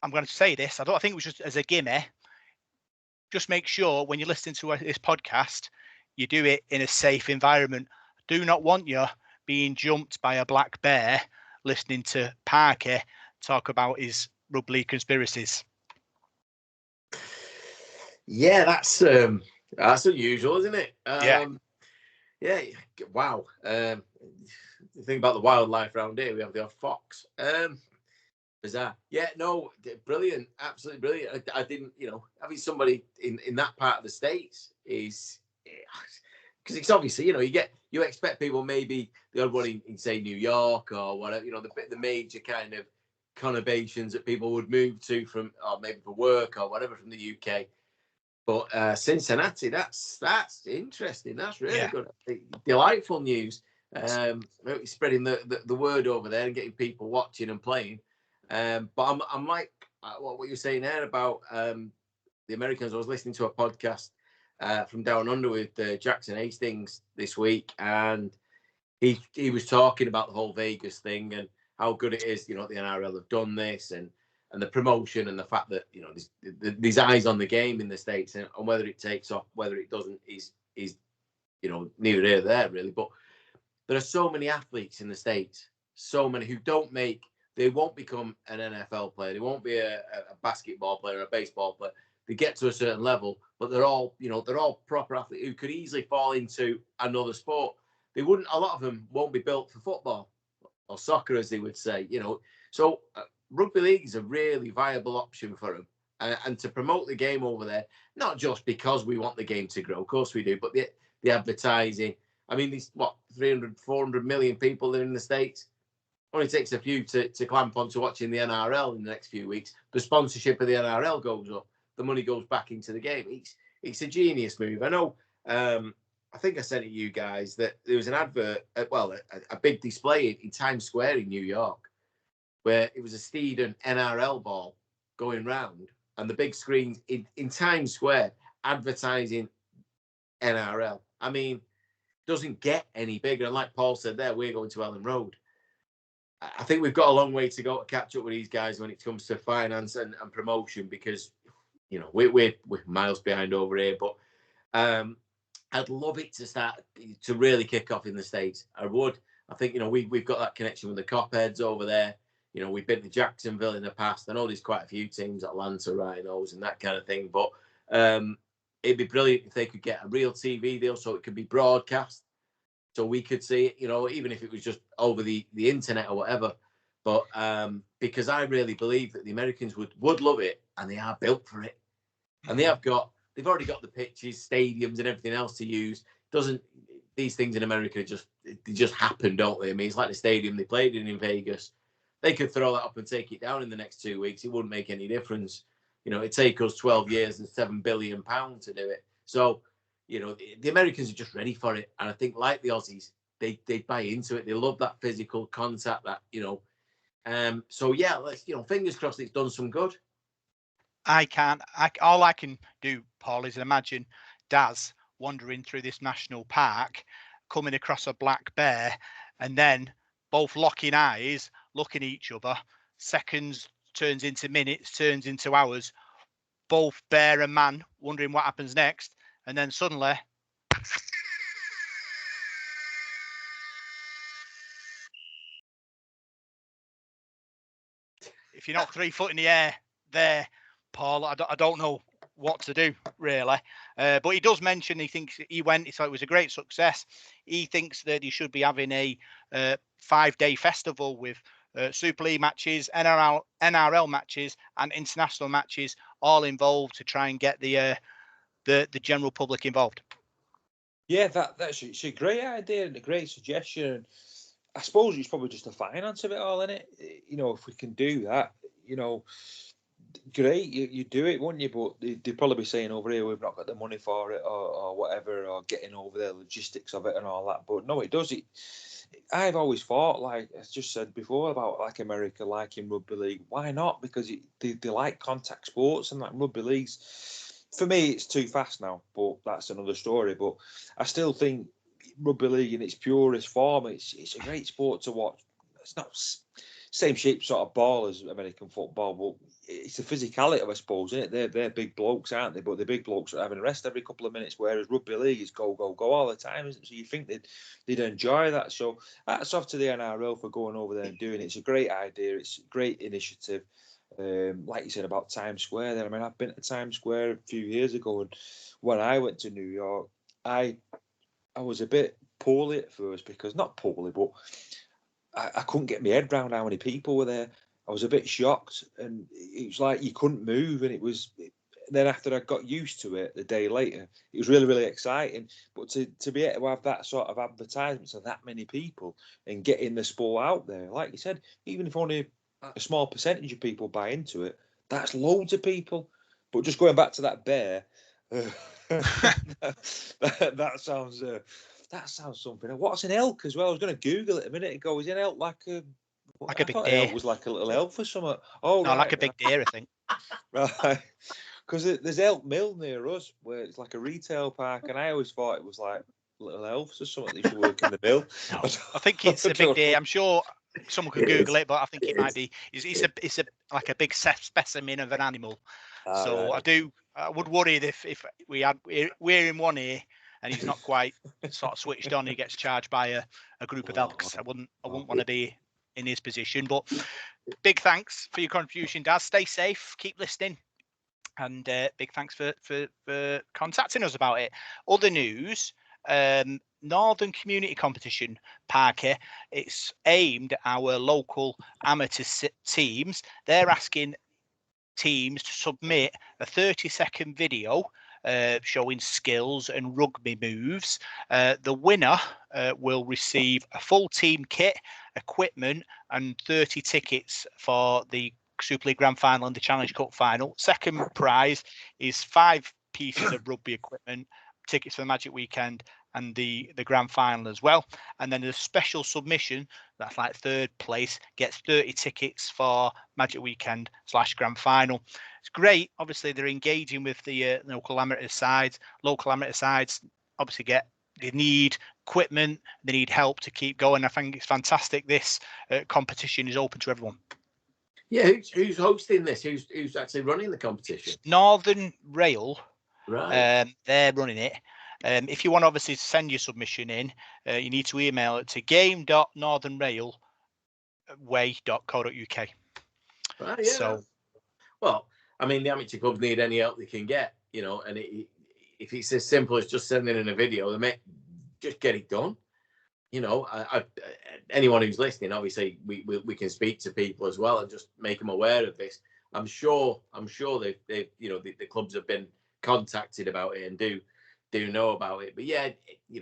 S1: I'm going to say this. I don't think it was just as a gimme. Just make sure when you're listening to this podcast, you do it in a safe environment. I do not want you being jumped by a black bear listening to Parker talk about his rugby league conspiracies.
S3: Yeah, that's unusual, isn't it? Yeah. Wow. The thing about the wildlife around here, we have the odd fox. Bizarre. Yeah, no, brilliant, absolutely brilliant. I didn't, having somebody in that part of the States is because it's obviously, you expect people, maybe the odd one in say New York or whatever, the major kind of conurbations that people would move to from, or maybe for work or whatever, from the UK. But Cincinnati, that's interesting. That's really good. Delightful news. Spreading the word over there and getting people watching and playing. But I'm like what you're saying there about the Americans. I was listening to a podcast from Down Under with Jackson Hastings this week, and he was talking about the whole Vegas thing and how good it is, the NRL have done this, and the promotion, and the fact that there's eyes on the game in the States, and whether it takes off, whether it doesn't, is neither here nor there really. But there are so many athletes in the States, so many who they won't become an NFL player, they won't be a basketball player, a baseball player. They get to a certain level, but they're all proper athletes who could easily fall into another sport. A lot of them won't be built for football or soccer, as they would say, So rugby league is a really viable option for them, and to promote the game over there, not just because we want the game to grow, of course we do, but the advertising. I mean, these 300, 400 million people live in the States. Only takes a few to clamp onto watching the NRL in the next few weeks. The sponsorship of the NRL goes up. The money goes back into the game. It's a genius move. I know. I think I sent it to you guys that there was an advert, a big display in Times Square in New York, where it was a Steed and NRL ball going round, and the big screens in Times Square advertising NRL. I mean, doesn't get any bigger. And like Paul said there, we're going to Ellen Road. I think we've got a long way to go to catch up with these guys when it comes to finance and promotion, because we're miles behind over here. But I'd love it to start to really kick off in the States. I would. I think we've got that connection with the Copheads over there. We've been to Jacksonville in the past. I know there's quite a few teams, Atlanta Rhinos and that kind of thing. But it'd be brilliant if they could get a real TV deal so it could be broadcast, so we could see it, even if it was just over the internet or whatever. But because I really believe that the Americans would love it, and they are built for it. And they've already got the pitches, stadiums and everything else to use. These things in America just happen, don't they? I mean, it's like the stadium they played in Vegas. They could throw that up and take it down in the next 2 weeks. It wouldn't make any difference. It'd take us 12 years and £7 billion to do it. So, the Americans are just ready for it. And I think, like the Aussies, they buy into it. They love that physical contact, so yeah, let's, fingers crossed it's done some good.
S1: All I can do, Paul, is imagine Daz wandering through this national park, coming across a black bear, and then both locking eyes, looking at each other. Seconds turns into minutes, turns into hours. Both bear and man wondering what happens next, and then suddenly, if you're not 3 foot in the air there, Paul, I don't know what to do, really. But he does mention he thinks he thought it was a great success. He thinks that he should be having a 5-day festival with Super League matches, NRL matches, and international matches all involved, to try and get the general public involved.
S2: Yeah, that's a great idea and a great suggestion. I suppose it's probably just the finance of it all, isn't it? If we can do that, great, you do it, wouldn't you? But they'd probably be saying over here, we've not got the money for it, or whatever, or getting over the logistics of it and all that. But no, it does. I've always thought, like I just said before, about like America liking rugby league. Why not? Because they like contact sports, and like rugby league's, for me, it's too fast now. But that's another story. But I still think rugby league in its purest form, it's a great sport to watch. It's not same shape sort of ball as American football, but it's the physicality, I suppose, isn't it? They're big blokes, aren't they? But the big blokes are having a rest every couple of minutes, whereas rugby league is go, go, go all the time, isn't it? So you think they'd enjoy that. So that's off to the NRL for going over there and doing it. It's a great idea. It's a great initiative. Like you said about Times Square there. I mean, I've been to Times Square a few years ago, and when I went to New York, I was a bit poorly at first, because not poorly, but I couldn't get my head around how many people were there. I was a bit shocked, and it was like you couldn't move, and it was then after I got used to it, the day later, it was really, really exciting. But to be able to have that sort of advertisements of that many people and getting the sport out there, like you said, even if only a small percentage of people buy into it, that's loads of people. But just going back to that bear, that sounds something. What's an elk as well? I was going to Google it a minute ago. Is an elk like a
S1: big deer?
S2: Elk was like a little elf or something. Oh,
S1: no,
S2: right,
S1: like a big deer, I think.
S2: Right. Because there's Elk Mill near us, where it's like a retail park, and I always thought it was like little elves or something that used to work in the mill.
S1: No, I think it's a big deer. I'm sure someone could Google it, but I think it might be. It's a like a big specimen of an animal. So right. I would worry if we're in one ear and he's not quite sort of switched on, he gets charged by a group of elks. I wouldn't want to be in his position. But big thanks for your contribution, Daz. Stay safe, keep listening. And big thanks for contacting us about it. Other news, Northern Community Competition, Parker. It's aimed at our local amateur teams. They're asking teams to submit a 30-second video showing skills and rugby moves. The winner will receive a full team kit, equipment, and 30 tickets for the Super League Grand Final and the Challenge Cup Final. Second prize is 5 pieces of rugby equipment, tickets for the Magic Weekend and the Grand Final as well. And then the special submission, that's like third place, gets 30 tickets for Magic Weekend / Grand Final. It's great. Obviously, they're engaging with the local amateur sides. Local amateur sides obviously they need equipment, they need help to keep going. I think it's fantastic. This competition is open to everyone.
S3: Yeah, who's hosting this? Who's actually running the competition?
S1: Northern Rail.
S3: Right.
S1: They're running it. If you want to obviously send your submission in, you need to email it to game.northernrailway.co.uk.
S3: Right, yeah.
S1: So,
S3: well, I mean, the amateur clubs need any help they can get, and if it's as simple as just sending in a video, they may just get it done. Anyone who's listening, obviously, we can speak to people as well and just make them aware of this. I'm sure they've the clubs have been contacted about it and do know about it. But yeah,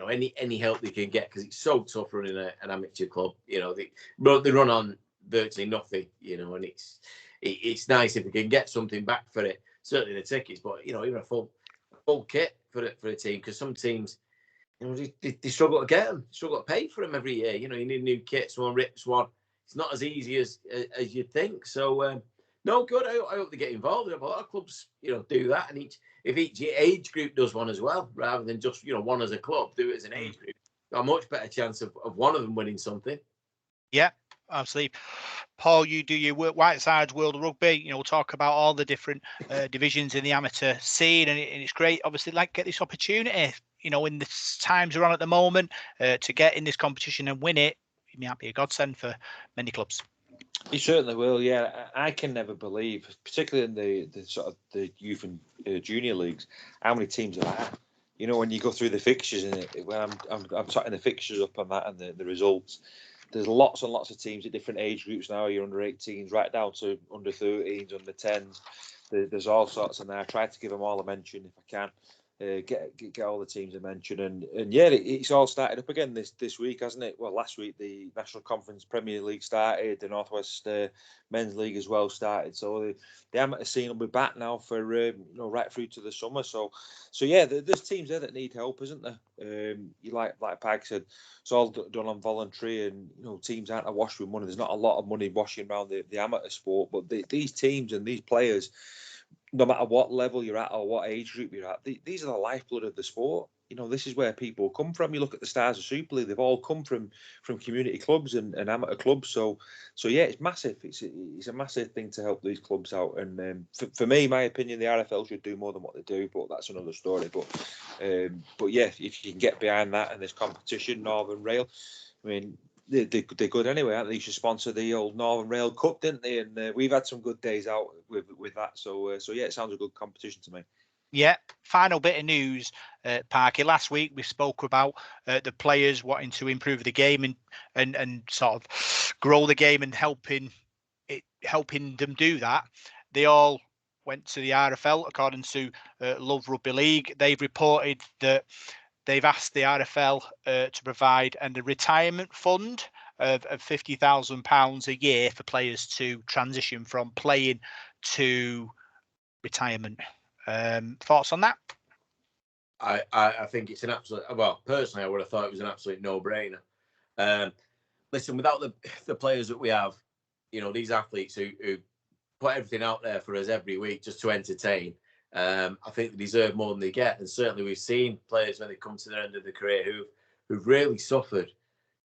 S3: any help they can get, because it's so tough running an amateur club. They run on virtually nothing. And it's nice if we can get something back for it. Certainly the tickets, but even a full kit for a team, because some teams, they struggle to get them, struggle to pay for them every year. You need a new kit, someone rips one. It's not as easy as you'd think. So no, good. I hope they get involved. A lot of clubs, do that, and if each age group does one as well, rather than just one as a club, do it as an age group. Got a much better chance of one of them winning something.
S1: Yeah, absolutely. Paul, you do your work, Whiteside's World of Rugby. We'll talk about all the different divisions in the amateur scene, and it's great. Obviously, get this opportunity. In the times we're on at the moment, to get in this competition and win it, it might be a godsend for many clubs.
S2: He certainly will. Yeah, I can never believe, particularly in the sort of the youth and junior leagues, how many teams there are. When you go through the fixtures, and when I'm totting the fixtures up on that and the results, there's lots and lots of teams at different age groups now. You're under 18s, right down to under 13s, under 10s. There's all sorts in there. I try to give them all a mention if I can. Get all the teams I mentioned, and yeah, it's all started up again this week, hasn't it? Well, last week the National Conference Premier League started, the Northwest Men's League as well started, so the amateur scene will be back now for right through to the summer. So yeah, there's teams there that need help, isn't there? You like Pag said, it's all done on voluntary, and teams aren't awash with money. There's not a lot of money washing around the amateur sport, but these teams and these players, no matter what level you're at or what age group you're at, these are the lifeblood of the sport. This is where people come from. You look at the stars of Super League; they've all come from community clubs and amateur clubs. So yeah, it's massive. It's a massive thing to help these clubs out. And for me, my opinion, the RFL should do more than what they do, but that's another story. But yeah, if you can get behind that and this competition, Northern Rail, I mean, they're good anyway, aren't they? They used to sponsor the old Northern Rail Cup, didn't they? And we've had some good days out with that. So yeah, it sounds a good competition to me.
S1: Yeah. Final bit of news, Parky. Last week we spoke about the players wanting to improve the game and sort of grow the game and helping them do that. They all went to the RFL, according to Love Rugby League. They've reported that they've asked the RFL to provide a retirement fund of £50,000 a year for players to transition from playing to retirement. Thoughts on that?
S3: I think it's an absolute, well, personally, I would have thought it was an absolute no-brainer. Listen, without the players that we have, these athletes who put everything out there for us every week just to entertain, I think they deserve more than they get. And certainly we've seen players when they come to the end of their career who've really suffered.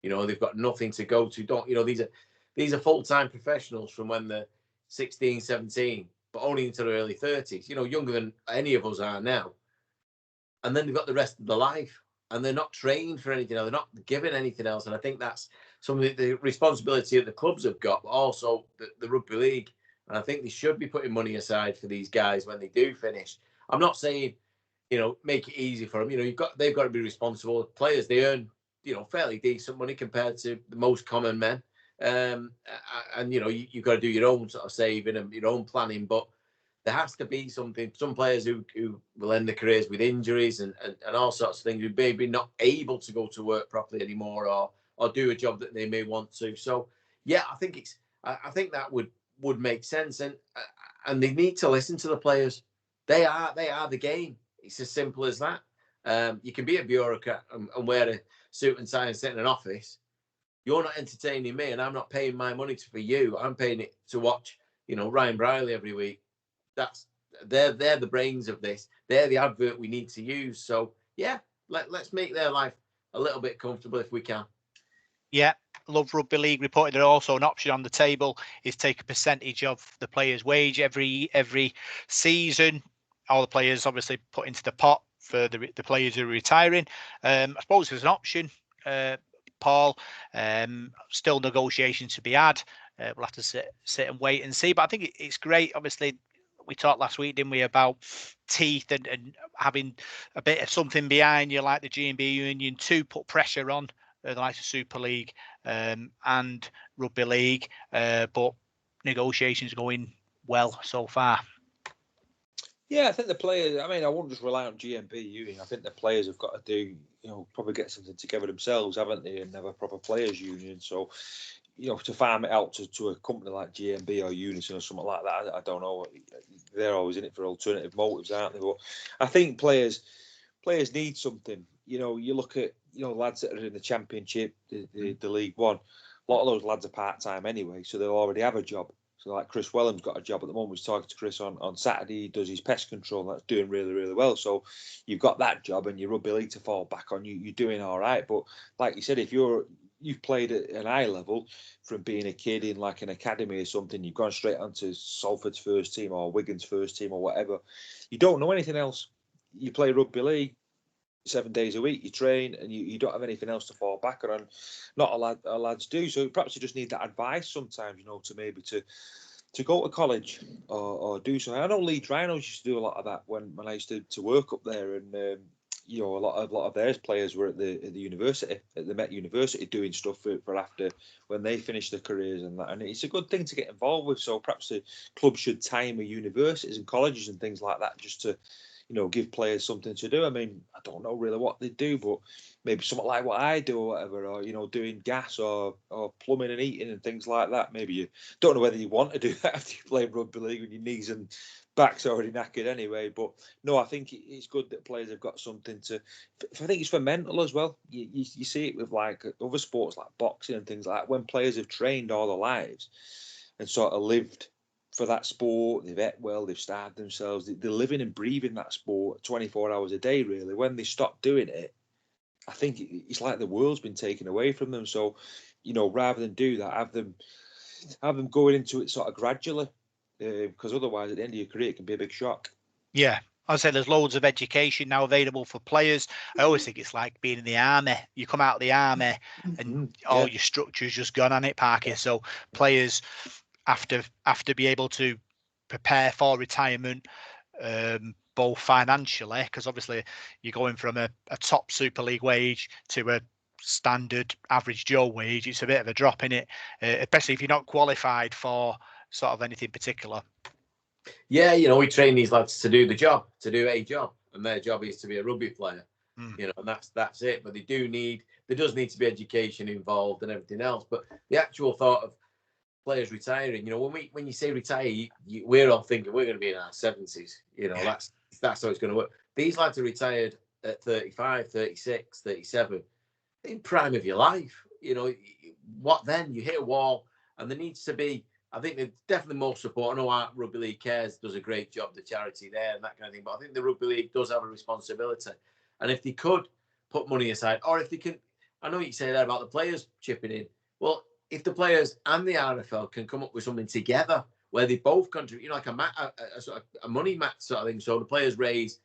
S3: They've got nothing to go to. These are full-time professionals from when they're 16, 17, but only into their early 30s, younger than any of us are now. And then they've got the rest of their life, and they're not trained for anything else. They're not given anything else. And I think that's some of the responsibility that the clubs have got, but also the rugby league. And I think they should be putting money aside for these guys when they do finish. I'm not saying, make it easy for them. They've got to be responsible. Players, they earn, fairly decent money compared to the most common men. And you've got to do your own sort of saving and your own planning, but there has to be something. Some players who will end their careers with injuries and all sorts of things, who maybe not able to go to work properly anymore or do a job that they may want to. So yeah, I think that would make sense, and they need to listen to the players. They are the game. It's as simple as that. You can be a bureaucrat and wear a suit and tie and sit in an office. You're not entertaining me, and I'm not paying my money for you. I'm paying it to watch, Ryan Briley every week. They're the brains of this. They're the advert we need to use. So yeah, let's make their life a little bit comfortable if we can.
S1: Yeah, Love Rugby League reported that also an option on the table is take a percentage of the player's wage every season. All the players obviously put into the pot for the players who are retiring. I suppose there's an option, Paul. Still negotiations to be had. We'll have to sit and wait and see. But I think it's great. Obviously, we talked last week, didn't we, about teeth and having a bit of something behind you, like the G&B Union, to put pressure on the likes of Super League and Rugby League. But negotiations going well so far.
S2: Yeah, I think the players, I wouldn't just rely on GMB Union. I think the players have got to do, probably get something together themselves, haven't they, and have a proper players union. So, to farm it out to a company like GMB or Unison or something like that, I don't know. They're always in it for alternative motives, aren't they? But I think players need something. You look at, lads that are in the Championship, the League One, a lot of those lads are part-time anyway, so they'll already have a job. So like Chris Wellham's got a job at the moment. We was talking to Chris on Saturday. He does his pest control. And that's doing really, really well. So you've got that job and your rugby league to fall back on. You're doing all right. But like you said, if you've played at an high level from being a kid in like an academy or something, you've gone straight onto Salford's first team or Wigan's first team or whatever. You don't know anything else. You play rugby league 7 days a week, you train, and you don't have anything else to fall back on. Not a lads do. So perhaps you just need that advice sometimes, to maybe to go to college or do something. I know Leeds Rhinos used to do a lot of that when I used to work up there, and a lot of their players were at the university, at the Met University, doing stuff for after when they finished their careers and that. And it's a good thing to get involved with. So perhaps the club should time with universities and colleges and things like that, just to give players something to do. I don't know really what they do, but maybe something like what I do or whatever, or, doing gas or plumbing and heating and things like that. Maybe you don't know whether you want to do that after you play rugby league when your knees and back's already knackered anyway. But no, I think it's good that players have got something to. I think it's for mental as well. You see it with like other sports like boxing and things like that. When players have trained all their lives and sort of lived for that sport, they've ate well, they've starved themselves, they're living and breathing that sport 24 hours a day, really. When they stop doing it, I think it's like the world's been taken away from them. So, rather than do that, have them going into it sort of gradually, because otherwise at the end of your career it can be a big shock.
S1: Yeah. I say there's loads of education now available for players. I always think it's like being in the army. You come out of the army and all your structure's just gone on it, Parky. So players have to be able to prepare for retirement, both financially, because obviously you're going from a top Super League wage to a standard average Joe wage. It's a bit of a drop in it, especially if you're not qualified for sort of anything particular.
S3: Yeah, we train these lads to do a job, and their job is to be a rugby player. And that's it. But there does need to be education involved and everything else. But the actual thought of players retiring, when you say retire, we're all thinking we're going to be in our 70s. That's how it's going to work. These lads are retired at 35, 36, 37, in prime of your life. What then? You hit a wall, and there needs to be. I think there's definitely more support. I know our Rugby League Cares does a great job, the charity there and that kind of thing. But I think the Rugby League does have a responsibility. And if they could put money aside, or if they can, I know you say that about the players chipping in. Well, if the players and the RFL can come up with something together where they both contribute, like a money match sort of thing. So the players raise,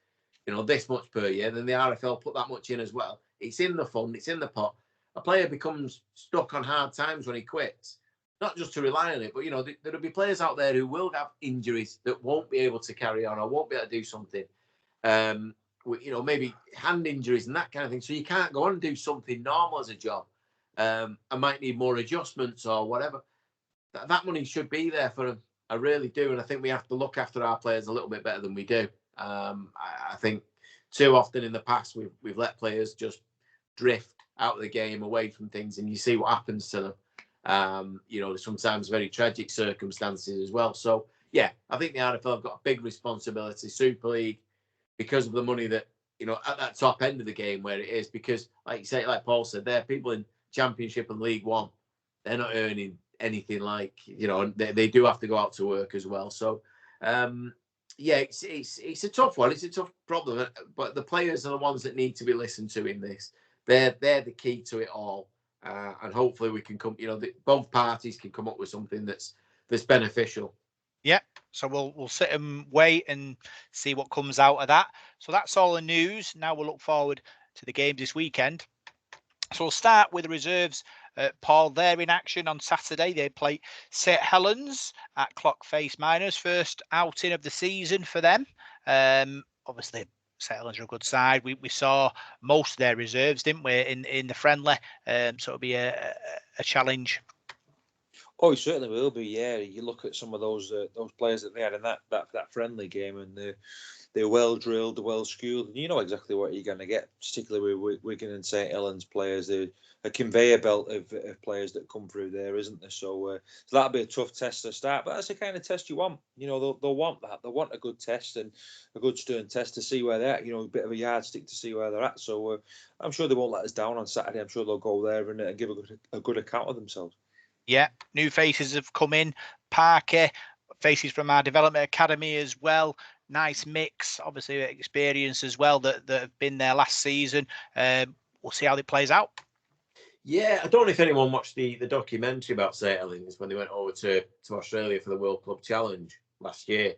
S3: this much per year, then the RFL put that much in as well. It's in the fund, it's in the pot. A player becomes stuck on hard times when he quits. Not just to rely on it, but there'll be players out there who will have injuries that won't be able to carry on or won't be able to do something. Maybe hand injuries and that kind of thing. So you can't go on and do something normal as a job. I might need more adjustments or whatever. That money should be there for them. I really do, and I think we have to look after our players a little bit better than we do. I think too often in the past we've let players just drift out of the game, away from things, and you see what happens to them. Sometimes very tragic circumstances as well. So yeah, I think the RFL have got a big responsibility, Super League, because of the money that at that top end of the game where it is. Because like you say, like Paul said, there are people in Championship and League One, they're not earning anything like they do have to go out to work as well. So it's a tough one. It's a tough problem, but the players are the ones that need to be listened to in this. They're the key to it all. And hopefully we can come, both parties can come up with something that's beneficial.
S1: Yeah. So we'll sit and wait and see what comes out of that. So that's all the news. Now we'll look forward to the games this weekend. So we'll start with the reserves. Paul, they're in action on Saturday. They play St Helens at Clockface Miners. First outing of the season for them. Obviously, St Helens are a good side. We saw most of their reserves, didn't we, in the friendly? So it'll be a challenge.
S2: Oh, it certainly will be. Yeah, you look at some of those players that they had in that friendly game, and they're well drilled, they're well schooled, and you know exactly what you're going to get. Particularly with Wigan and St Helens players, they're a conveyor belt of players that come through there, isn't there? So that'll be a tough test to start, but that's the kind of test you want. They'll want that. They want a good test and a good stern test to see where they're at. A bit of a yardstick to see where they're at. So I'm sure they won't let us down on Saturday. I'm sure they'll go there and give a good account of themselves.
S1: Yeah, new faces have come in. Parker, faces from our development academy as well. Nice mix, obviously experience as well that have been there last season. We'll see how it plays out.
S3: Yeah, I don't know if anyone watched the documentary about St Helens when they went over to Australia for the World Club Challenge last year.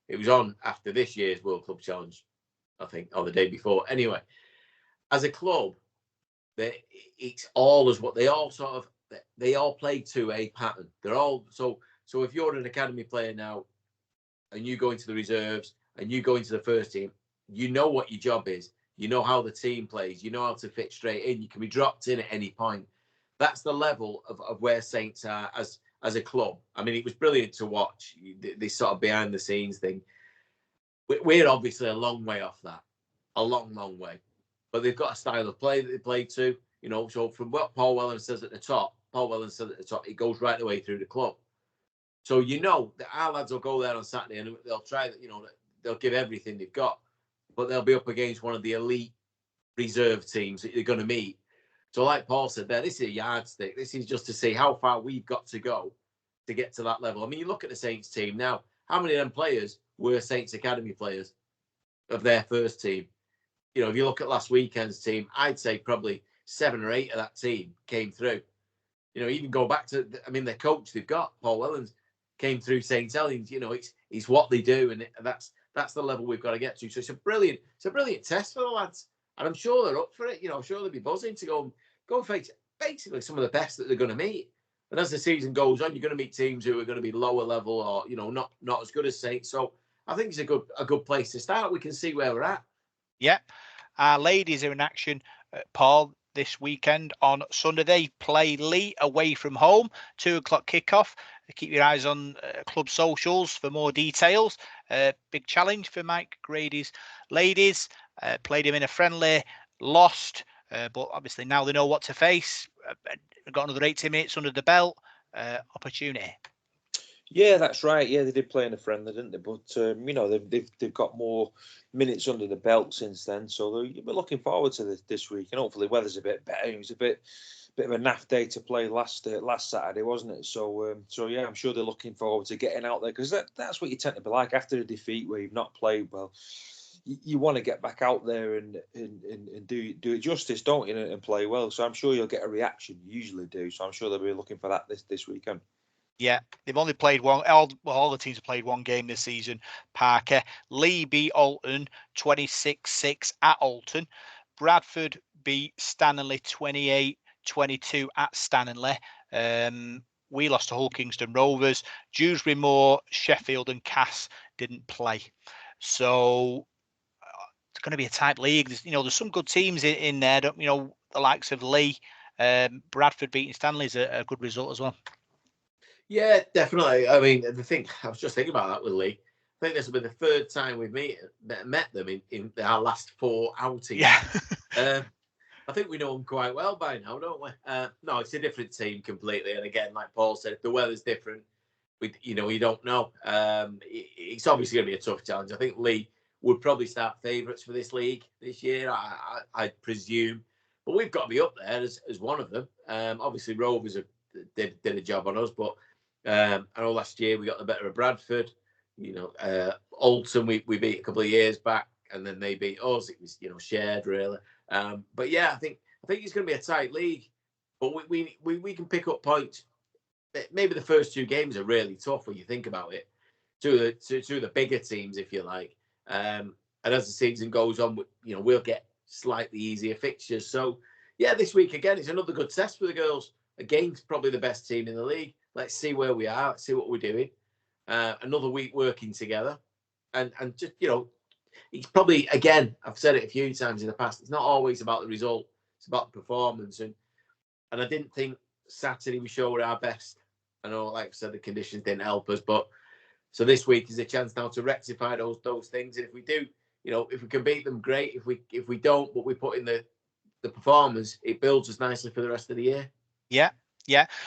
S3: It was on after this year's World Club Challenge, I think, or the day before. Anyway, as a club, it's all as what they all play to a pattern. They're all so if you're an academy player now and you go into the reserves and you go into the first team, you know what your job is. You know how the team plays. You know how to fit straight in. You can be dropped in at any point. That's the level of where Saints are as a club. I mean, it was brilliant to watch this sort of behind the scenes thing. We're obviously a long way off that, a long, long way. But they've got a style of play that they play to. So from what Paul Whelan says at the top, it goes right the way through the club. So that our lads will go there on Saturday and they'll try that. They'll give everything they've got. But they'll be up against one of the elite reserve teams that you're going to meet. So like Paul said there, this is a yardstick. This is just to see how far we've got to go to get to that level. I mean, you look at the Saints team now, how many of them players were Saints Academy players of their first team? If you look at last weekend's team, I'd say probably 7 or 8 of that team came through. Even go back to, their coach they've got, Paul Wellens, came through St Helens. It's what they do, and that's the level we've got to get to. So it's a brilliant test for the lads, and I'm sure they're up for it. I'm sure they'll be buzzing to go and face basically some of the best that they're going to meet. And as the season goes on, you're going to meet teams who are going to be lower level or not as good as Saints. So I think it's a good place to start. We can see where we're at.
S1: Yeah, our ladies are in action. Paul, this weekend on Sunday. They play Leigh away from home, 2 o'clock kickoff. Keep your eyes on club socials for more details. Big challenge for Mike Grady's ladies. Played him in a friendly, lost, but obviously now they know what to face. Got another 80 minutes under the belt. Opportunity.
S2: Yeah, that's right. Yeah, they did play in a friendly, didn't they? But they've got more minutes under the belt since then, so we're looking forward to this week, and hopefully weather's a bit better. It was a bit of a naff day to play last Saturday, wasn't it? So yeah, I'm sure they're looking forward to getting out there, because that's what you tend to be like after a defeat where you've not played well. You want to get back out there and do it justice, don't you, and play well. So I'm sure you'll get a reaction. You usually do. So I'm sure they'll be looking for that this weekend.
S1: Yeah, they've only played one. All the teams have played one game this season. Parker. Leigh beat Alton 26-6 at Alton. Bradford beat Stanley 28-22 at Stanley. We lost to Hull Kingston Rovers. Dewsbury Moor, Sheffield and Cass didn't play. So it's going to be a tight league. There's some good teams in there. The likes of Leigh. Bradford beating Stanley is a good result as well.
S3: Yeah, definitely. I mean, the thing, I was just thinking about that with Leigh. I think this will be the third time we've met them in our last 4 outings.
S1: Yeah.
S3: I think we know them quite well by now, don't we? No, it's a different team completely. And again, like Paul said, if the weather's different, you don't know. It's obviously going to be a tough challenge. I think Leigh would probably start favourites for this league this year, I presume. But we've got to be up there as one of them. Obviously, Rovers did a job on us, but I know last year we got the better of Bradford. Alton we beat a couple of years back, and then they beat us. It was shared really. But yeah, I think it's going to be a tight league, but we can pick up points. Maybe the first 2 games are really tough when you think about it. Two of the bigger teams, if you like. And as the season goes on, we'll get slightly easier fixtures. So yeah, this week again, it's another good test for the girls. Against probably the best team in the league. Let's see where we are. Let's see what we're doing. Another week working together, and just it's probably, again, I've said it a few times in the past. It's not always about the result. It's about the performance, and I didn't think Saturday we showed our best. I know, like I said, the conditions didn't help us, but so this week is a chance now to rectify those things. And if we do, if we can beat them, great. If we don't, but we put in the performance, it builds us nicely for the rest of the year.
S1: Yeah.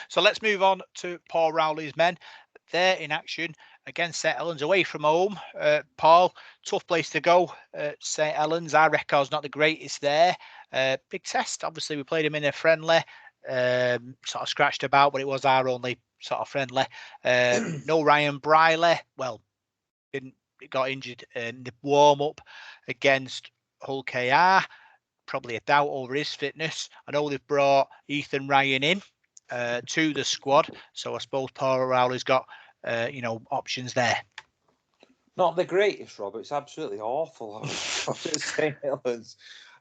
S1: So let's move on to Paul Rowley's men. They're in action against St Helens away from home. Paul, tough place to go. St Helens, our record's not the greatest there. Big test. Obviously, we played him in a friendly. Sort of scratched about, but it was our only sort of friendly. No Ryan Briley. Well, got injured in the warm up against Hull KR. Probably a doubt over his fitness. I know they've brought Ethan Ryan in to the squad, so I suppose Paul Rowley's got options there.
S2: Not the greatest, Rob. It's absolutely awful. St Helens.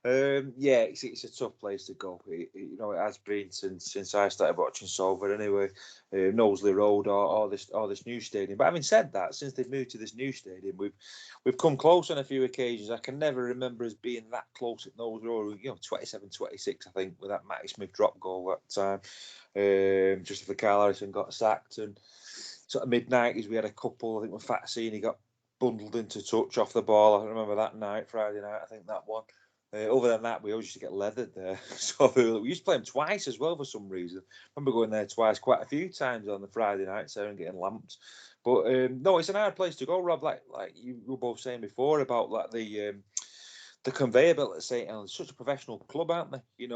S2: Yeah, it's a tough place to go. It has been since I started watching Salford anyway. Knowsley Road or this new stadium. But having said that, since they've moved to this new stadium, we've come close on a few occasions. I can never remember us being that close at Knowsley Road. 27-26, I think, with that Matty Smith drop goal that time. Just after Carl Harrison got sacked, and sort of mid-90s we had a couple. I think when Fatasini got bundled into touch off the ball. I remember that night, Friday night. I think that one. Other than that, we always used to get leathered there. So we used to play them twice as well for some reason. I remember going there twice, quite a few times on the Friday nights there and getting lamped. But no, it's an hard place to go, Rob. Like you were both saying before about like the conveyor belt at St Helens. Such a professional club, aren't they?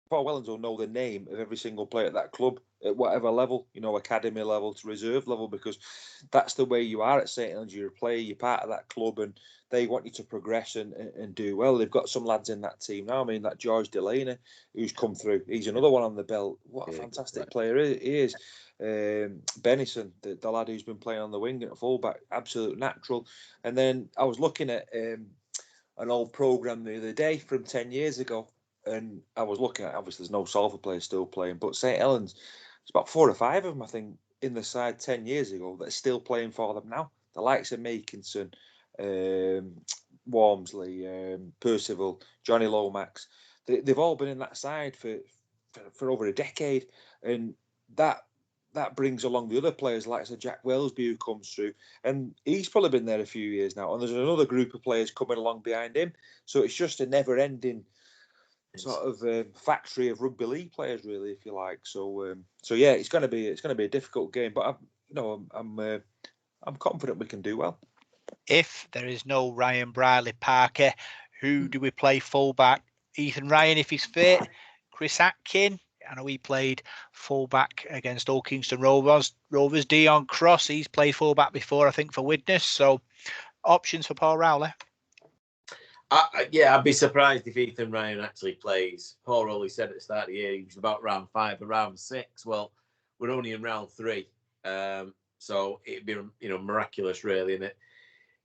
S2: Paul Wellens will know the name of every single player at that club at whatever level, academy level to reserve level, because that's the way you are at St Helens. You're a player, you're part of that club, and they want you to progress and do well. They've got some lads in that team now. I mean, that George Delaney, who's come through, he's another one on the belt. What a fantastic player he is. Bennison, the lad who's been playing on the wing at fullback, absolute natural. And then I was looking at an old programme the other day from 10 years ago, and I was looking at, obviously there's no Salford players still playing, but St Helens, it's about 4 or 5 of them, I think, in the side 10 years ago that are still playing for them now. The likes of Makinson, Walmsley, Percival, Johnny Lomax. they've all been in that side for over a decade, and that brings along the other players like Jack Wellesby who comes through, and he's probably been there a few years now, and there's another group of players coming along behind him. So it's just a never-ending sort of factory of rugby league players, really, if you like. So yeah, it's going to be a difficult game, but I'm confident we can do well.
S1: If there is no Ryan Briley Parker, who do we play fullback? Ethan Ryan, if he's fit. Chris Atkin. I know he played fullback against Old Kingston Rovers. Dion Cross, he's played fullback before, I think, for Widnes. So options for Paul Rowley.
S3: Yeah, I'd be surprised if Ethan Ryan actually plays. Paul Rowley said at the start of the year he was about round 5 or round 6. Well, we're only in round 3, so it'd be miraculous, really. And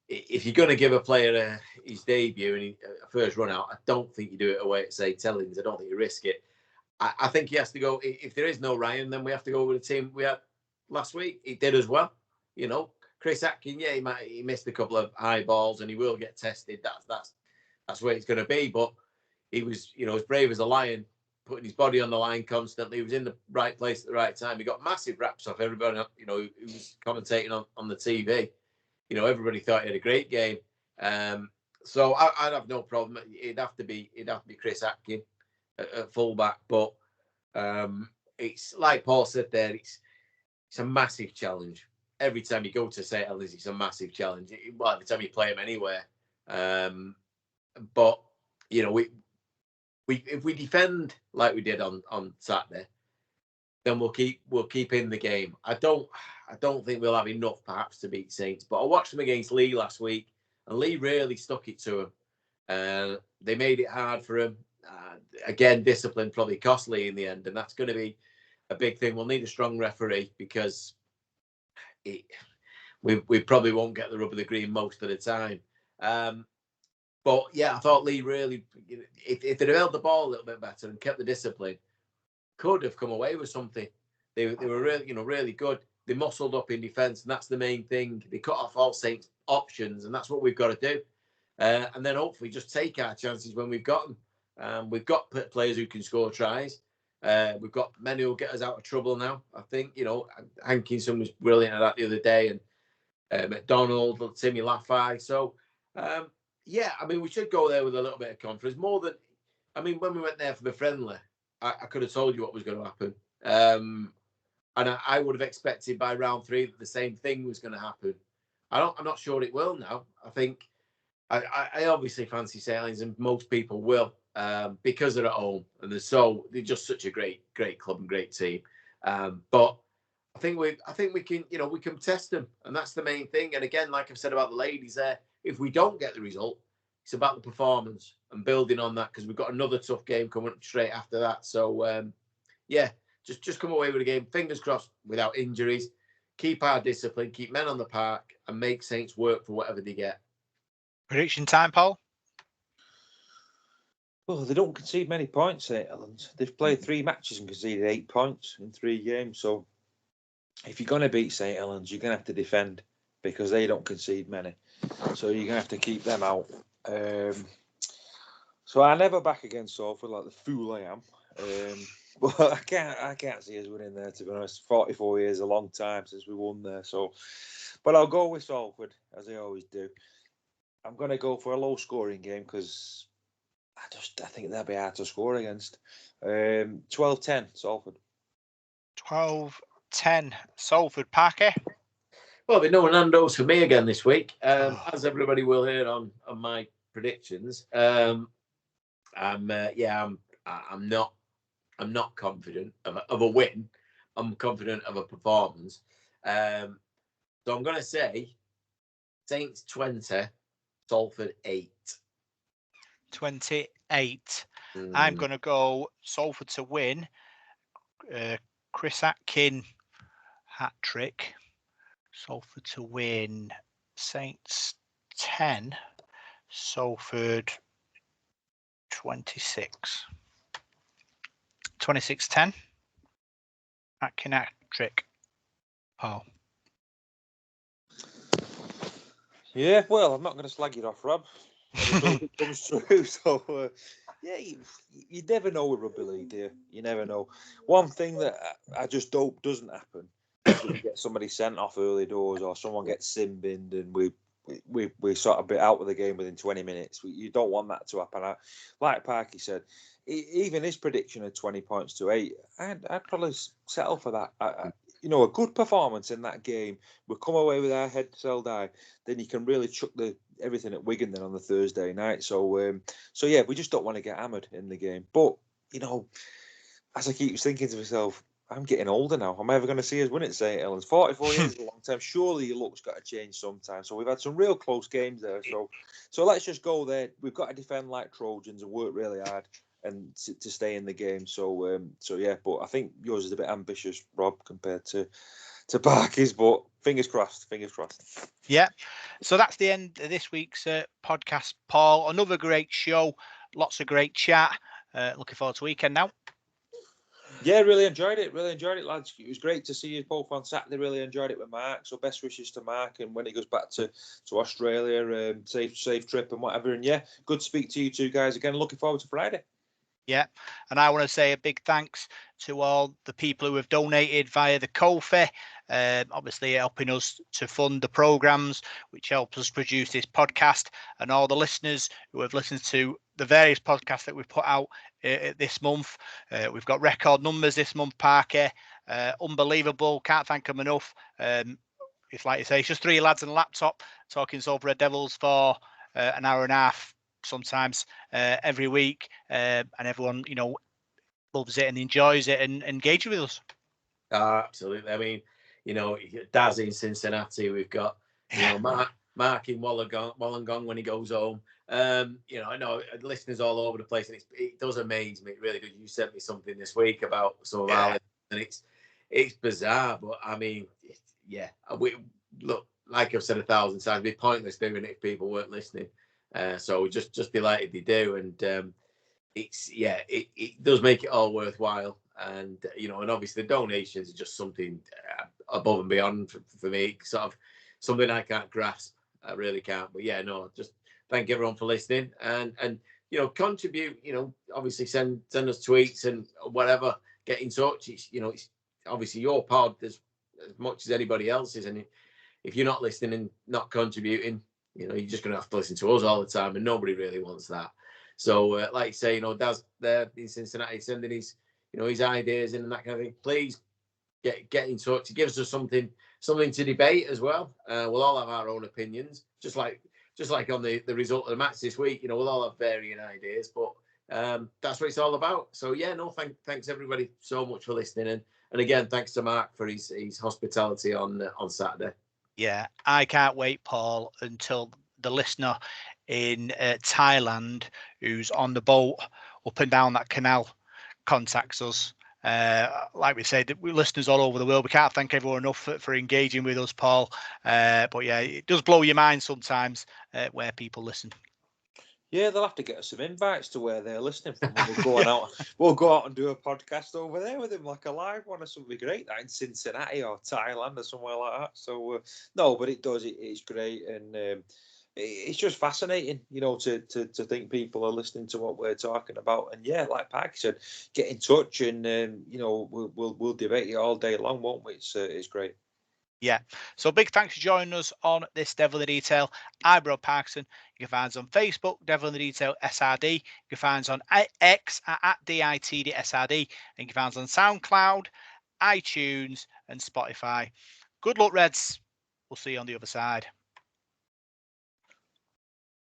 S3: if you're going to give a player his debut and a first run out, I don't think you do it away at St Helens. I don't think you risk it. I think he has to go. If there is no Ryan, then we have to go with the team we had last week. He did as well. Chris Atkin, yeah, he missed a couple of high balls and he will get tested. That's where it's going to be. But he was, as brave as a lion, putting his body on the line constantly. He was in the right place at the right time. He got massive raps off everybody, who was commentating on the TV. Everybody thought he had a great game. So I'd have no problem. It'd have to be Chris Atkin at fullback. But it's like Paul said there. It's a massive challenge. Every time you go to St Helens, it's a massive challenge. Well, every time you play them anywhere. But if we defend like we did on Saturday, then we'll keep in the game. I don't think we'll have enough perhaps to beat Saints. But I watched them against Leigh last week, and Leigh really stuck it to them. They made it hard for him. Again, discipline probably cost Leigh in the end, and that's going to be a big thing. We'll need a strong referee because we probably won't get the rub of the green most of the time. But yeah, I thought Leigh really, if they'd held the ball a little bit better and kept the discipline, could have come away with something. They were really, really good. They muscled up in defence, and that's the main thing. They cut off all Saints options, and that's what we've got to do. And then hopefully just take our chances when we've got them. We've got players who can score tries. We've got men who will get us out of trouble now. I think, Hankinson was brilliant at that the other day, and McDonald, Timmy Laffey. So, yeah, we should go there with a little bit of confidence. More than, when we went there for the friendly, I could have told you what was going to happen. And I would have expected by round 3 that the same thing was going to happen. I'm not sure it will now. I think I obviously fancy St Helens, and most people will, because they're at home and they're just such a great club and great team. But I think we can we can test them, and that's the main thing. And again, like I've said about the ladies there, if we don't get the result, it's about the performance and building on that, because we've got another tough game coming up straight after that. So yeah, just come away with a game, fingers crossed, without injuries. Keep our discipline, keep men on the park, and make Saints work for whatever they get.
S1: Prediction time, Paul?
S2: Well, they don't concede many points, St Helens. They've played 3 matches and conceded 8 points in 3 games. So if you're going to beat St Helens, you're going to have to defend, because they don't concede many. So you're going to have to keep them out. So I never back against Salford like the fool I am. But I can't see us winning there, to be honest. 44 years is a long time since we won there. So, but I'll go with Salford, as I always do. I'm going to go for a low-scoring game, because I think they'll be hard to score against. 12-10, Salford.
S1: 12-10, Salford. Parker?
S3: Well, there's no Nando's for me again this week, as everybody will hear on my predictions. I'm not confident of a win. I'm confident of a performance. So I'm going to say Saints 20, Salford 8.
S1: 28. I'm going to go Salford to win. Chris Atkin hat-trick. Salford to win. Saints 10. Salford 26. 26-10. Atkin hat-trick. Paul.
S2: Yeah, well, I'm not going to slag it off, Rob. It comes true. So Yeah, you never know with rugby league, do you? You never know. One thing that I just hope doesn't happen is that we get somebody sent off early doors or someone gets sin binned and we sort of bit out of the game within 20 minutes. You don't want that to happen. Like Parky said, even his prediction of 20 points to 8, I'd probably settle for that. A good performance in that game. We come away with our heads held high. Then you can really chuck everything at Wigan then on the Thursday night. So yeah, we just don't want to get hammered in the game. But as I keep thinking to myself, I'm getting older now. Am I ever going to see us win at St Helens? 44 years is a long time. Surely your look's got to change sometime. So we've had some real close games there. So let's just go there. We've got to defend like Trojans and work really hard and to stay in the game. So yeah, but I think yours is a bit ambitious, Rob, compared to Parky's. But fingers crossed.
S1: Yeah. So that's the end of this week's podcast, Paul. Another great show. Lots of great chat. Looking forward to weekend now.
S2: Yeah, really enjoyed it, lads. It was great to see you both on Saturday. Really enjoyed it with Mark. So best wishes to Mark, and when he goes back to Australia, safe trip and whatever. And yeah, good to speak to you two guys again. Looking forward to Friday.
S1: Yeah, and I want to say a big thanks to all the people who have donated via the Ko-fi, obviously helping us to fund the programmes, which helps us produce this podcast, and all the listeners who have listened to the various podcasts that we've put out this month. We've got record numbers this month, Parker. Unbelievable. Can't thank them enough. It's like you say, it's just three lads and a laptop talking Salford Red Devils for an hour and a half. Sometimes every week, and everyone loves it and enjoys it and engages with us.
S3: Absolutely. I mean, Daz in Cincinnati. We've got Mark in Wollongong when he goes home. I know listeners all over the place, and it does amaze me. Really good. You sent me something this week about some of our listeners, and it's bizarre, but I mean, we look, like I've said 1,000 times, it'd be pointless doing it if people weren't listening. So just delighted they do, and it does make it all worthwhile. And and obviously the donations are just something above and beyond for me, sort of something I can't grasp. I really can't. But just thank everyone for listening and contribute. Obviously send us tweets and whatever. Get in touch. It's obviously your pod as much as anybody else's, and if you're not listening and not contributing, you're just going to have to listen to us all the time, and nobody really wants that. So, like you say, Daz there in Cincinnati sending his ideas in and that kind of thing. Please get in touch. It gives us something to debate as well. We'll all have our own opinions, just like on the result of the match this week. We'll all have varying ideas, but that's what it's all about. So thanks everybody so much for listening, and again, thanks to Mark for his hospitality on Saturday.
S1: Yeah, I can't wait, Paul, until the listener in Thailand who's on the boat up and down that canal contacts us. Like we said, we listeners all over the world. We can't thank everyone enough for engaging with us, Paul. But yeah, it does blow your mind sometimes where people listen.
S2: Yeah, they'll have to get us some invites to where they're listening from. We'll go out and do a podcast over there with them, like a live one or something great, that in Cincinnati or Thailand or somewhere like that. So no, but it's great, and it's just fascinating, to think people are listening to what we're talking about. And yeah, like Parky said, get in touch, and we'll debate it all day long, won't we? It's great.
S1: Yeah. So big thanks for joining us on this Devil in the Detail. I'm Rob Parkinson. You can find us on Facebook, Devil in the Detail SRD. You can find us on X at DITDSRD. And you can find us on SoundCloud, iTunes, and Spotify. Good luck, Reds. We'll see you on the other side.